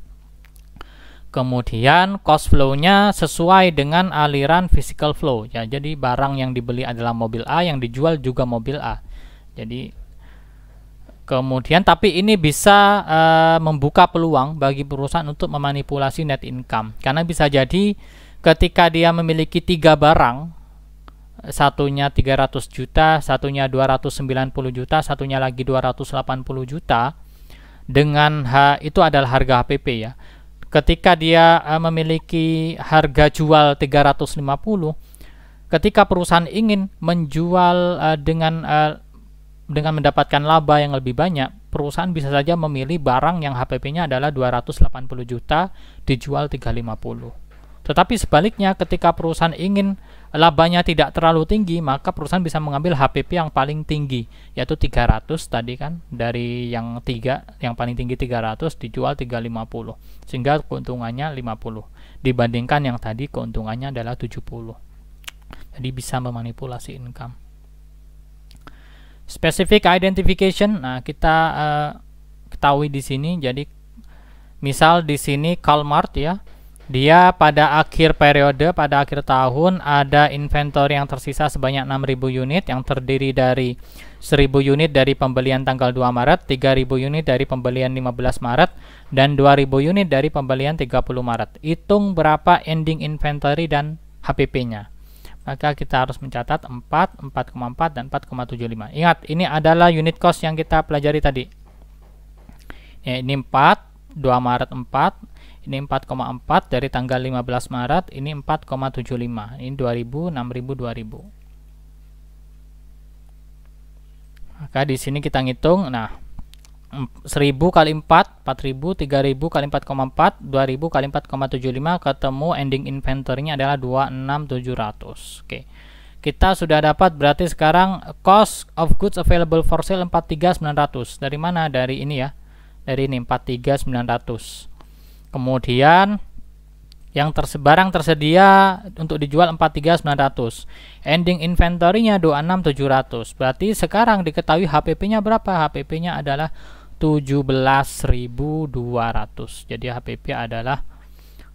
Kemudian cost flow-nya sesuai dengan aliran physical flow, ya. Jadi barang yang dibeli adalah mobil A, yang dijual juga mobil A. Jadi kemudian tapi ini bisa membuka peluang bagi perusahaan untuk memanipulasi net income, karena bisa jadi ketika dia memiliki 3 barang, satunya 300 juta, satunya 290 juta, satunya lagi 280 juta, dengan itu adalah harga HPP, ya. ketika dia memiliki harga jual 350, ketika perusahaan ingin menjual dengan mendapatkan laba yang lebih banyak, perusahaan bisa saja memilih barang yang HPP-nya adalah 280 juta dijual 350. Tetapi sebaliknya, ketika perusahaan ingin labanya tidak terlalu tinggi, maka perusahaan bisa mengambil HPP yang paling tinggi, yaitu 300 tadi kan, dari yang paling tinggi 300 dijual 350, sehingga keuntungannya 50 dibandingkan yang tadi keuntungannya adalah 70. Jadi bisa memanipulasi income. Specific identification, nah kita ketahui di sini. Jadi misal di sini Calmart ya, dia pada akhir periode, pada akhir tahun ada inventory yang tersisa sebanyak 6.000 unit yang terdiri dari 1.000 unit dari pembelian tanggal 2 Maret, 3.000 unit dari pembelian 15 Maret, dan 2.000 unit dari pembelian 30 Maret. Hitung berapa ending inventory dan HPP-nya. Maka kita harus mencatat 4, 4,4, dan 4,75. Ingat, ini adalah unit cost yang kita pelajari tadi. Ya, ini 4, 2 Maret 4, ini 4,4 dari tanggal 15 Maret, ini 4,75. Ini 2000, 6000, 2000. Maka di sini kita ngitung, nah 1000 kali 4, 4000, 3000 kali 4,4, 2000 kali 4,75, ketemu ending inventory-nya adalah 26700. Oke. Kita sudah dapat, berarti sekarang cost of goods available for sale 43900. Dari mana? Dari ini ya. Dari ini 43900. Kemudian yang barang tersedia untuk dijual 43900. Ending inventory-nya 26700. Berarti sekarang diketahui HPP-nya berapa? HPP-nya adalah 17.200. Jadi HPP adalah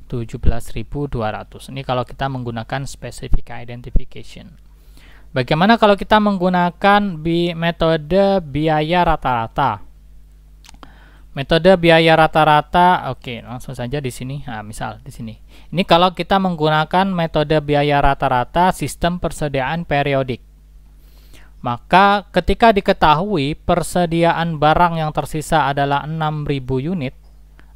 17.200. Ini kalau kita menggunakan specific identification. Bagaimana kalau kita menggunakan metode biaya rata-rata? Metode biaya rata-rata, oke, langsung saja di sini. Nah, misal di sini. Ini kalau kita menggunakan metode biaya rata-rata sistem persediaan periodik. Maka ketika diketahui persediaan barang yang tersisa adalah 6.000 unit,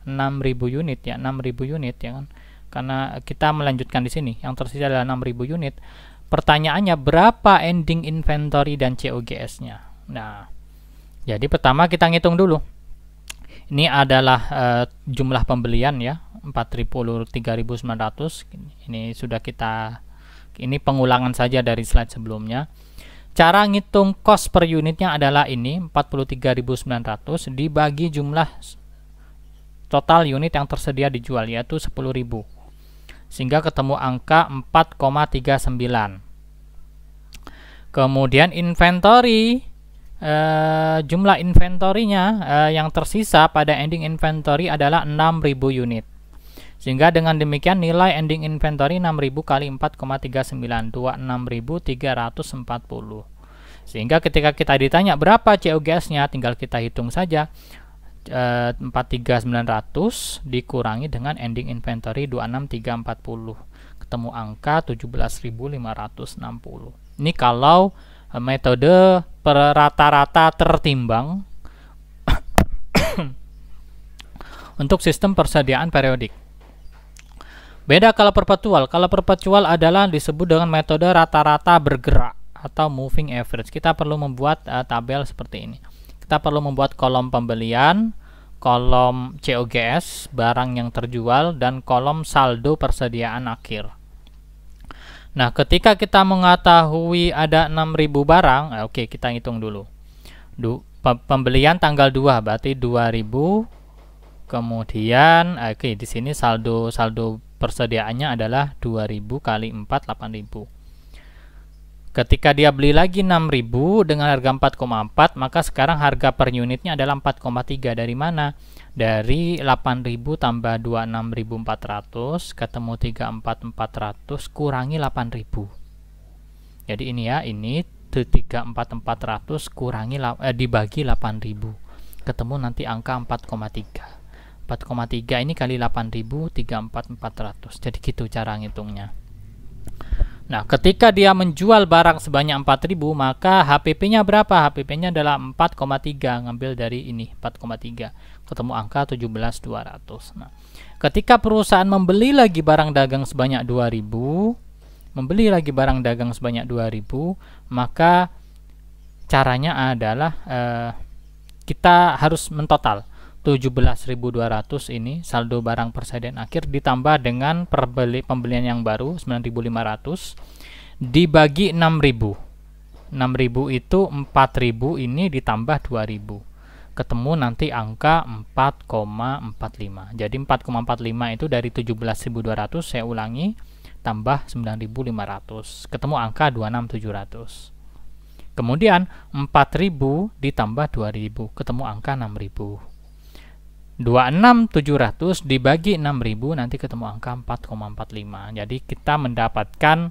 6.000 unit ya, 6.000 unit ya kan. Karena kita melanjutkan di sini, yang tersisa adalah 6.000 unit. Pertanyaannya berapa ending inventory dan COGS-nya? Nah, jadi pertama kita ngitung dulu. Ini adalah jumlah pembelian ya, 43.900. Ini sudah ini pengulangan saja dari slide sebelumnya. Cara ngitung cost per unitnya adalah ini, 43.900 dibagi jumlah total unit yang tersedia dijual, yaitu 10.000. Sehingga ketemu angka 4,39. Kemudian inventory, jumlah inventory-nya yang tersisa pada ending inventory adalah 6.000 unit. Sehingga dengan demikian nilai ending inventory 6.000 kali 4,39, 26.340. Sehingga ketika kita ditanya berapa COGS-nya, tinggal kita hitung saja. 43.900 dikurangi dengan ending inventory 26.340. Ketemu angka 17.560. Ini kalau metode per rata-rata tertimbang untuk sistem persediaan periodik. Beda kalau perpetual. Kalau perpetual adalah disebut dengan metode rata-rata bergerak atau moving average. Kita perlu membuat tabel seperti ini. Kita perlu membuat kolom pembelian, kolom COGS, barang yang terjual, dan kolom saldo persediaan akhir. Nah, ketika kita mengetahui ada 6.000 barang, oke, kita hitung dulu. Pembelian tanggal 2 berarti 2.000. Kemudian di sini saldo persediaannya adalah 2.000 kali 4, 8.000. Ketika dia beli lagi 6.000 dengan harga 4,4, maka sekarang harga per unitnya adalah 4,3. Dari mana? Dari 8.000 tambah 26.400 ketemu 34.400 kurangi 8.000. Jadi ini ya, ini 34.400 kurangi dibagi 8.000. Ketemu nanti angka 4,3. 4,3 ini kali 8.000, 34.400. Jadi gitu cara ngitungnya. Nah, ketika dia menjual barang sebanyak 4.000, maka HPP-nya berapa? HPP-nya adalah 4,3. Ngambil dari ini, 4,3. Ketemu angka 17.200. Nah, Ketika perusahaan membeli lagi barang dagang sebanyak 2000, maka caranya adalah kita harus mentotal 17.200 ini saldo barang persediaan akhir ditambah dengan pembelian yang baru 9.500 dibagi 6.000. 6.000 itu 4.000 ini ditambah 2.000. Ketemu nanti angka 4,45. Jadi 4,45 itu dari 17.200, saya ulangi, tambah 9.500. Ketemu angka 26.700. Kemudian 4.000 ditambah 2.000, ketemu angka 6.000. 26.700 dibagi 6.000 nanti ketemu angka 4,45. Jadi kita mendapatkan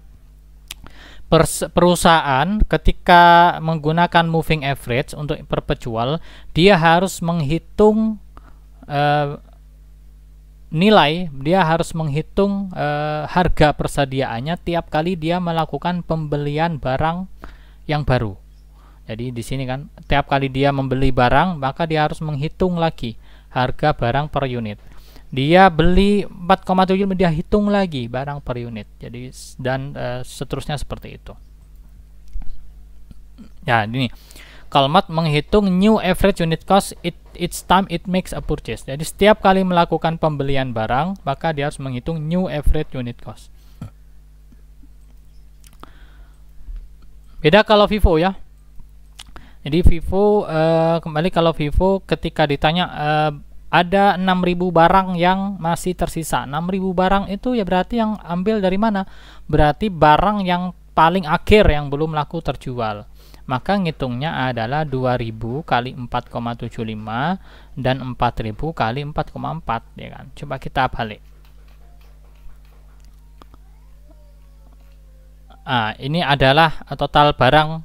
perusahaan ketika menggunakan moving average untuk perpetual, dia harus menghitung harga persediaannya tiap kali dia melakukan pembelian barang yang baru. Jadi di sini kan tiap kali dia membeli barang, maka dia harus menghitung lagi harga barang per unit. Dia beli 4,7, dia hitung lagi barang per unit. Jadi dan seterusnya seperti itu. Ya, ini kalimat menghitung new average unit cost each time it makes a purchase. Jadi setiap kali melakukan pembelian barang, maka dia harus menghitung new average unit cost. Beda kalau FIFO ya. Jadi FIFO kembali kalau FIFO ketika ditanya ada 6.000 barang yang masih tersisa. 6.000 barang itu ya berarti yang ambil dari mana? Berarti barang yang paling akhir yang belum laku terjual. Maka ngitungnya adalah 2.000 kali 4,75 dan 4.000 kali 4,4 ya kan. Coba kita balik. Ini adalah total barang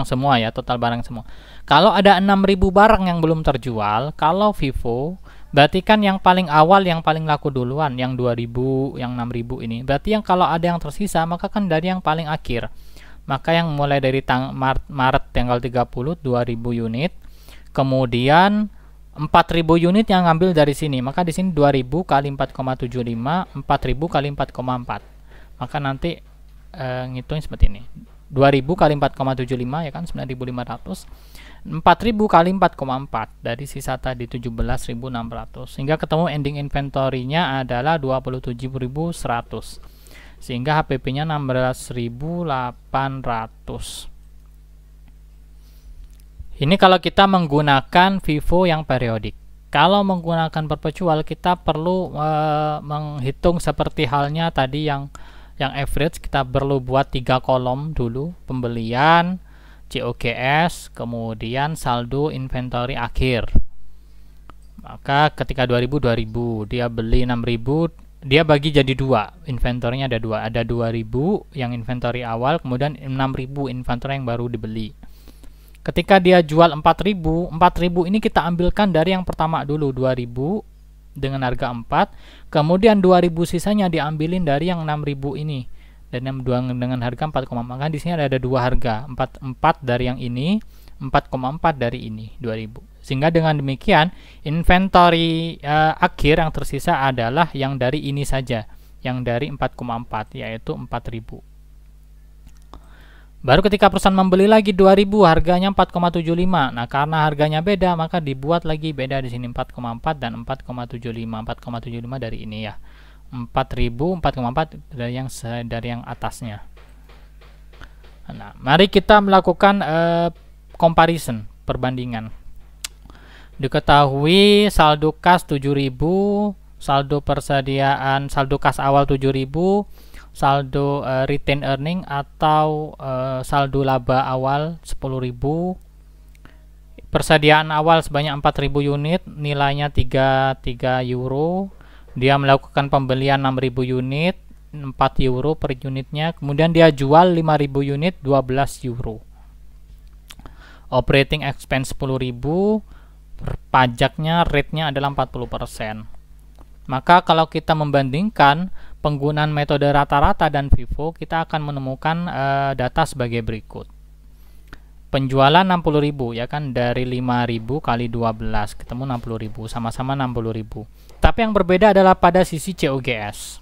semua ya, total barang semua. Kalau ada 6.000 barang yang belum terjual, kalau FIFO berarti kan yang paling awal, yang paling laku duluan, yang 2.000, yang 6.000 ini. Berarti yang kalau ada yang tersisa, maka kan dari yang paling akhir. Maka yang mulai dari Maret tanggal 30, 2.000 unit. Kemudian 4.000 unit yang ngambil dari sini. Maka di sini 2.000 kali 4,75, 4.000 kali 4,4. Maka nanti ngitungin seperti ini. 2.000 kali 4,75 ya kan 9.500. 4.000 kali 4,4 dari sisa tadi 17.600 sehingga ketemu ending inventory-nya adalah 27.100 sehingga HPP-nya 16.800. Ini kalau kita menggunakan FIFO yang periodik. Kalau menggunakan perpetual kita perlu menghitung seperti halnya tadi yang average. Kita perlu buat 3 kolom dulu, pembelian, COGS, kemudian saldo inventory akhir. Maka ketika 2000 dia beli 6.000, dia bagi jadi 2, inventory-nya ada 2. Ada 2.000 yang inventory awal, kemudian 6.000 inventory yang baru dibeli. Ketika dia jual 4.000 ini kita ambilkan dari yang pertama dulu 2.000 dengan harga 4, kemudian 2.000 sisanya diambilin dari yang 6.000 ini dan yang dengan harga 4, maka di sini ada 2 harga, 4 dari yang ini, 4,4 dari ini 2.000. Sehingga dengan demikian inventory akhir yang tersisa adalah yang dari ini saja, yang dari 4,4 yaitu 4.000. Baru ketika perusahaan membeli lagi 2.000 harganya 4,75. Nah, karena harganya beda maka dibuat lagi beda di sini 4,4 dan 4,75. 4,75 dari ini ya. 4.000 4,4 dari yang atasnya. Nah, mari kita melakukan comparison, perbandingan. Diketahui saldo kas 7.000, saldo persediaan, saldo kas awal 7.000, saldo retain earning atau saldo laba awal 10.000, persediaan awal sebanyak 4.000 unit, nilainya 3 euro. Dia melakukan pembelian 6.000 unit, 4 euro per unitnya, kemudian dia jual 5.000 unit, 12 euro. Operating expense 10.000, pajaknya rate-nya adalah 40%. Maka kalau kita membandingkan penggunaan metode rata-rata dan FIFO, kita akan menemukan data sebagai berikut. penjualan 60.000 ya kan, dari 5.000 kali 12 ketemu 60.000, sama-sama 60.000. Tapi yang berbeda adalah pada sisi COGS.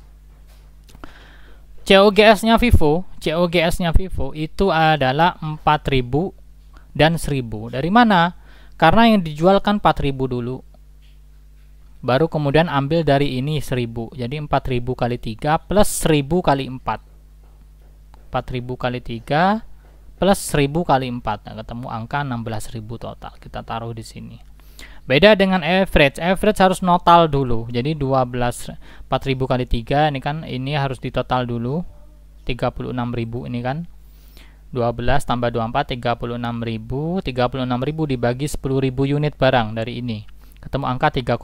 COGS-nya Vivo itu adalah 4.000 dan 1.000. Dari mana? Karena yang dijual kan 4.000 dulu. Baru kemudian ambil dari ini 1.000. Jadi 4.000 kali 3 plus 1.000 kali 4. 4.000 kali 3 plus 1.000 kali 4. Nah, ketemu angka 16.000 total. Kita taruh di sini. Beda dengan average. Average harus notal dulu. Jadi 4.000 kali 3 ini kan, ini harus ditotal dulu. 36.000 ini kan. 12 tambah 24 36.000. 36.000 dibagi 10.000 unit barang dari ini. Ketemu angka 3,6.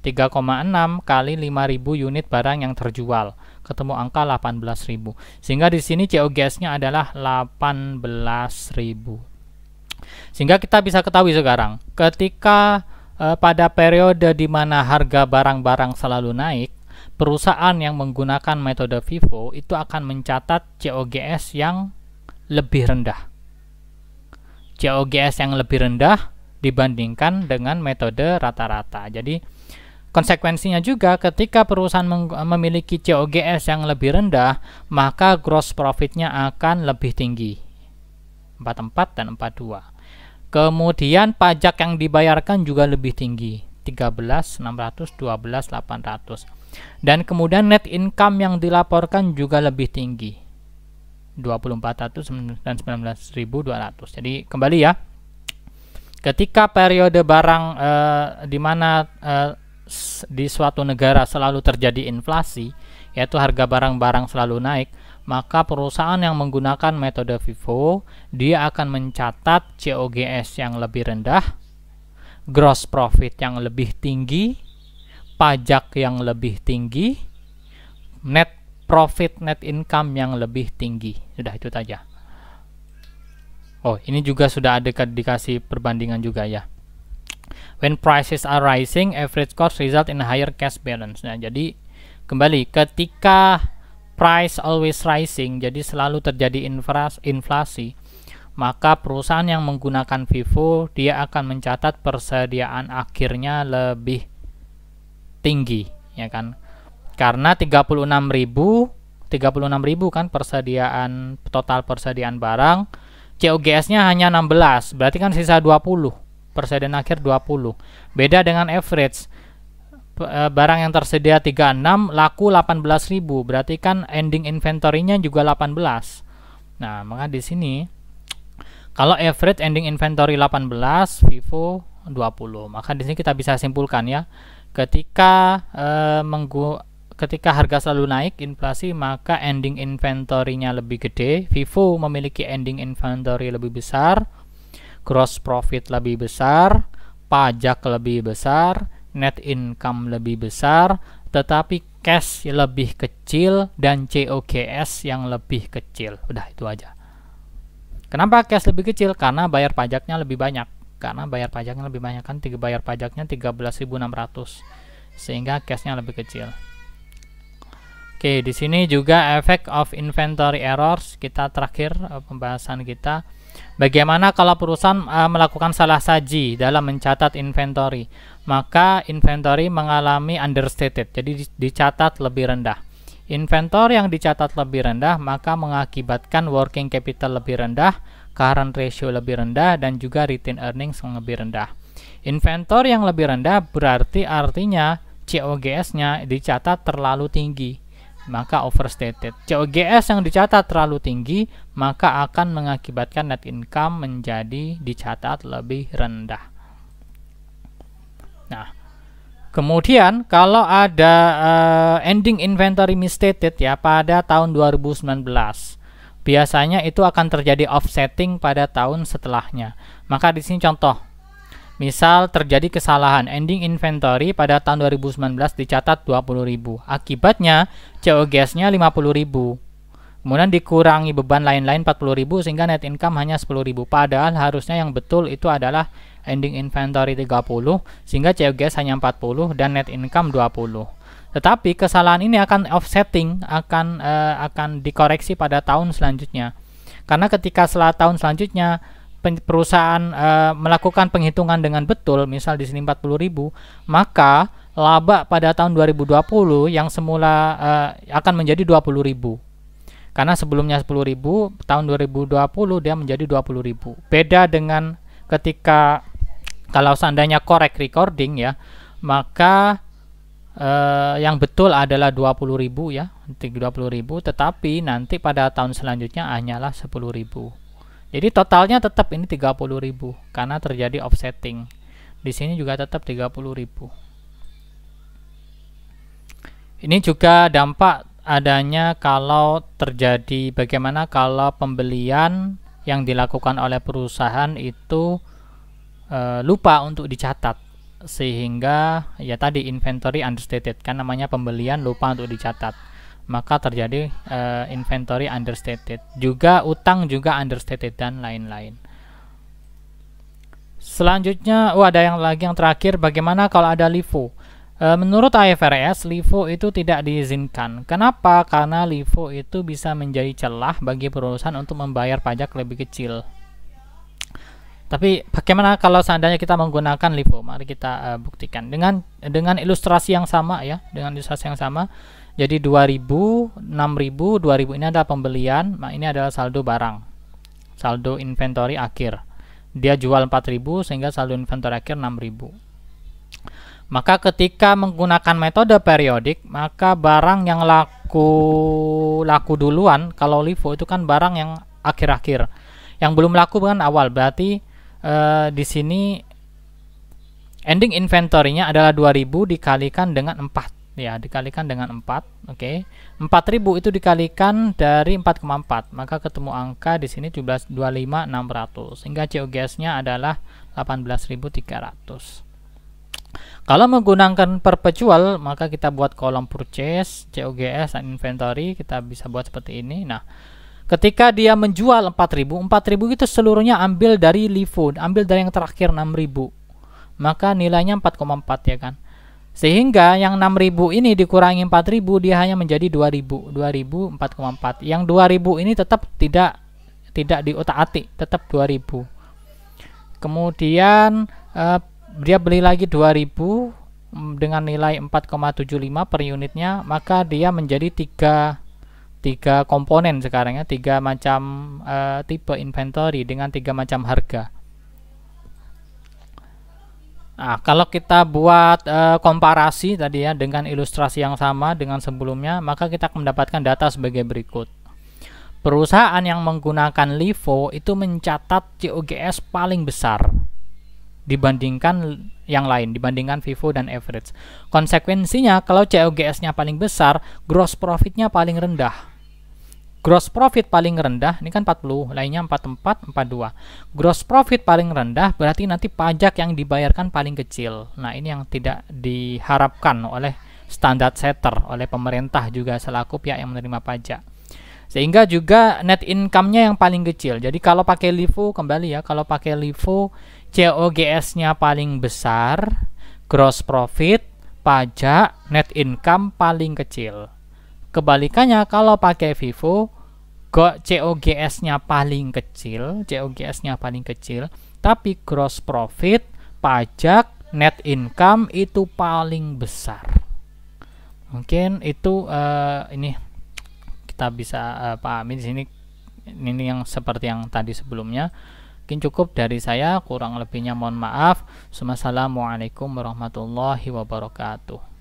3,6 kali 5.000 unit barang yang terjual. Ketemu angka 18.000. Sehingga di sini COGS-nya adalah 18.000. Sehingga kita bisa ketahui sekarang, ketika pada periode di mana harga barang-barang selalu naik, perusahaan yang menggunakan metode Vivo itu akan mencatat COGS yang lebih rendah. COGS yang lebih rendah dibandingkan dengan metode rata-rata. Jadi konsekuensinya juga ketika perusahaan memiliki COGS yang lebih rendah, maka gross profit-nya akan lebih tinggi. 44 dan 42. Kemudian pajak yang dibayarkan juga lebih tinggi, 13.600, 12.800. Dan kemudian net income yang dilaporkan juga lebih tinggi, 24.000 dan 19.200. Jadi kembali ya, ketika periode barang di mana di suatu negara selalu terjadi inflasi, yaitu harga barang-barang selalu naik, maka perusahaan yang menggunakan metode Vivo, dia akan mencatat COGS yang lebih rendah, gross profit yang lebih tinggi, pajak yang lebih tinggi, net profit, net income yang lebih tinggi. Sudah, itu saja. Oh, ini juga sudah ada dikasih perbandingan juga ya. When prices are rising, average cost result in a higher cash balance. Nah, jadi kembali, ketika price always rising, jadi selalu terjadi inflasi, maka perusahaan yang menggunakan Vivo, dia akan mencatat persediaan akhirnya lebih tinggi, ya kan? Karena 36.000 kan persediaan, total persediaan barang, COGS-nya hanya 16, berarti kan sisa 20, persediaan akhir 20. Beda dengan average, barang yang tersedia 36 laku 18.000, berarti kan ending inventory-nya juga 18. Nah, maka di sini kalau average ending inventory 18, Vivo 20. Maka di sini kita bisa simpulkan ya, ketika harga selalu naik, inflasi, maka ending inventory-nya lebih gede. Vivo memiliki ending inventory lebih besar, gross profit lebih besar, pajak lebih besar, net income lebih besar, tetapi cash lebih kecil dan COGS yang lebih kecil. Udah, itu aja. Kenapa cash lebih kecil? Karena bayar pajaknya lebih banyak. Karena bayar pajaknya lebih banyak kan, bayar pajaknya 13.600, sehingga cashnya lebih kecil. Oke, di sini juga effect of inventory errors. Kita terakhir pembahasan kita. Bagaimana kalau perusahaan melakukan salah saji dalam mencatat inventory? Maka inventory mengalami understated, jadi dicatat lebih rendah. Inventory yang dicatat lebih rendah maka mengakibatkan working capital lebih rendah, current ratio lebih rendah, dan juga retained earnings yang lebih rendah. Inventory yang lebih rendah berarti artinya COGS-nya dicatat terlalu tinggi, maka overstated. COGS yang dicatat terlalu tinggi maka akan mengakibatkan net income menjadi dicatat lebih rendah. Nah, kemudian kalau ada ending inventory misstated ya pada tahun 2019, biasanya itu akan terjadi offsetting pada tahun setelahnya. Maka di sini contoh, misal terjadi kesalahan ending inventory pada tahun 2019 dicatat 20.000, akibatnya COGS-nya 50.000, kemudian dikurangi beban lain-lain 40.000 sehingga net income hanya 10.000. Padahal harusnya yang betul itu adalah ending inventory 30 sehingga COGS hanya 40 dan net income 20. Tetapi kesalahan ini akan offsetting, akan dikoreksi pada tahun selanjutnya. Karena ketika setelah tahun selanjutnya perusahaan melakukan penghitungan dengan betul, misal di sini 40.000, maka laba pada tahun 2020 yang semula akan menjadi 20.000. Karena sebelumnya 10.000, tahun 2020 dia menjadi 20.000. Beda dengan ketika kalau seandainya correct recording ya, maka yang betul adalah 20.000 ya, 20.000, tetapi nanti pada tahun selanjutnya hanyalah 10.000. Jadi totalnya tetap ini 30.000 karena terjadi offsetting. Di sini juga tetap 30.000. Ini juga dampak adanya kalau terjadi bagaimana kalau pembelian yang dilakukan oleh perusahaan itu lupa untuk dicatat, sehingga ya tadi inventory understated, kan namanya pembelian lupa untuk dicatat, maka terjadi inventory understated. Juga utang juga understated dan lain-lain. Selanjutnya ada yang terakhir, bagaimana kalau ada LIFO? Menurut IFRS, LIFO itu tidak diizinkan. Kenapa? Karena LIFO itu bisa menjadi celah bagi perusahaan untuk membayar pajak lebih kecil. Tapi bagaimana kalau seandainya kita menggunakan LIFO? Mari kita buktikan dengan ilustrasi yang sama ya, dengan ilustrasi yang sama. Jadi 2.000, 6.000, 2.000 ini adalah pembelian, nah ini adalah saldo barang, saldo inventory akhir. Dia jual 4.000 sehingga saldo inventory akhir 6.000. Maka ketika menggunakan metode periodik, maka barang yang laku duluan, kalau LIFO itu kan barang yang akhir-akhir. Yang belum laku kan awal, berarti di sini ending inventory-nya adalah 2.000 dikalikan dengan 4 ya, dikalikan dengan 4. Oke. 4.000 itu dikalikan dari 4,4, maka ketemu angka di sini 25.600 sehingga COGS-nya adalah 18.300. Kalau menggunakan perpetual, maka kita buat kolom purchase, COGS dan inventory, kita bisa buat seperti ini. Nah, ketika dia menjual 4.000 itu seluruhnya ambil dari LIFO, ambil dari yang terakhir 6.000. Maka nilainya 4,4 ya kan. Sehingga yang 6.000 ini dikurangi 4.000, dia hanya menjadi 2.000. 2.000 4,4. Yang 2.000 ini tetap tidak diotak-atik, tetap 2.000. Kemudian dia beli lagi 2.000 dengan nilai 4,75 per unitnya, maka dia menjadi tiga komponen sekarang ya, 3 macam tipe inventory dengan 3 macam harga. Nah, kalau kita buat komparasi tadi ya dengan ilustrasi yang sama dengan sebelumnya, maka kita akan mendapatkan data sebagai berikut. Perusahaan yang menggunakan LIFO itu mencatat COGS paling besar dibandingkan yang lain, dibandingkan FIFO dan average. Konsekuensinya kalau COGS-nya paling besar, gross profit-nya paling rendah. Gross profit paling rendah, ini kan 40, lainnya 44, 42. Gross profit paling rendah berarti nanti pajak yang dibayarkan paling kecil. Nah, ini yang tidak diharapkan oleh standar setter, oleh pemerintah juga selaku pihak yang menerima pajak. Sehingga juga net income-nya yang paling kecil. Jadi kalau pakai LIFO, kembali ya, kalau pakai LIFO, COGS-nya paling besar, gross profit, pajak, net income paling kecil. Kebalikannya kalau pakai FIFO, COGS-nya paling kecil, tapi gross profit, pajak, net income itu paling besar. Mungkin itu ini kita bisa pahami di sini. Ini yang seperti yang tadi sebelumnya. Mungkin cukup dari saya, kurang lebihnya mohon maaf. Wassalamualaikum warahmatullahi wabarakatuh.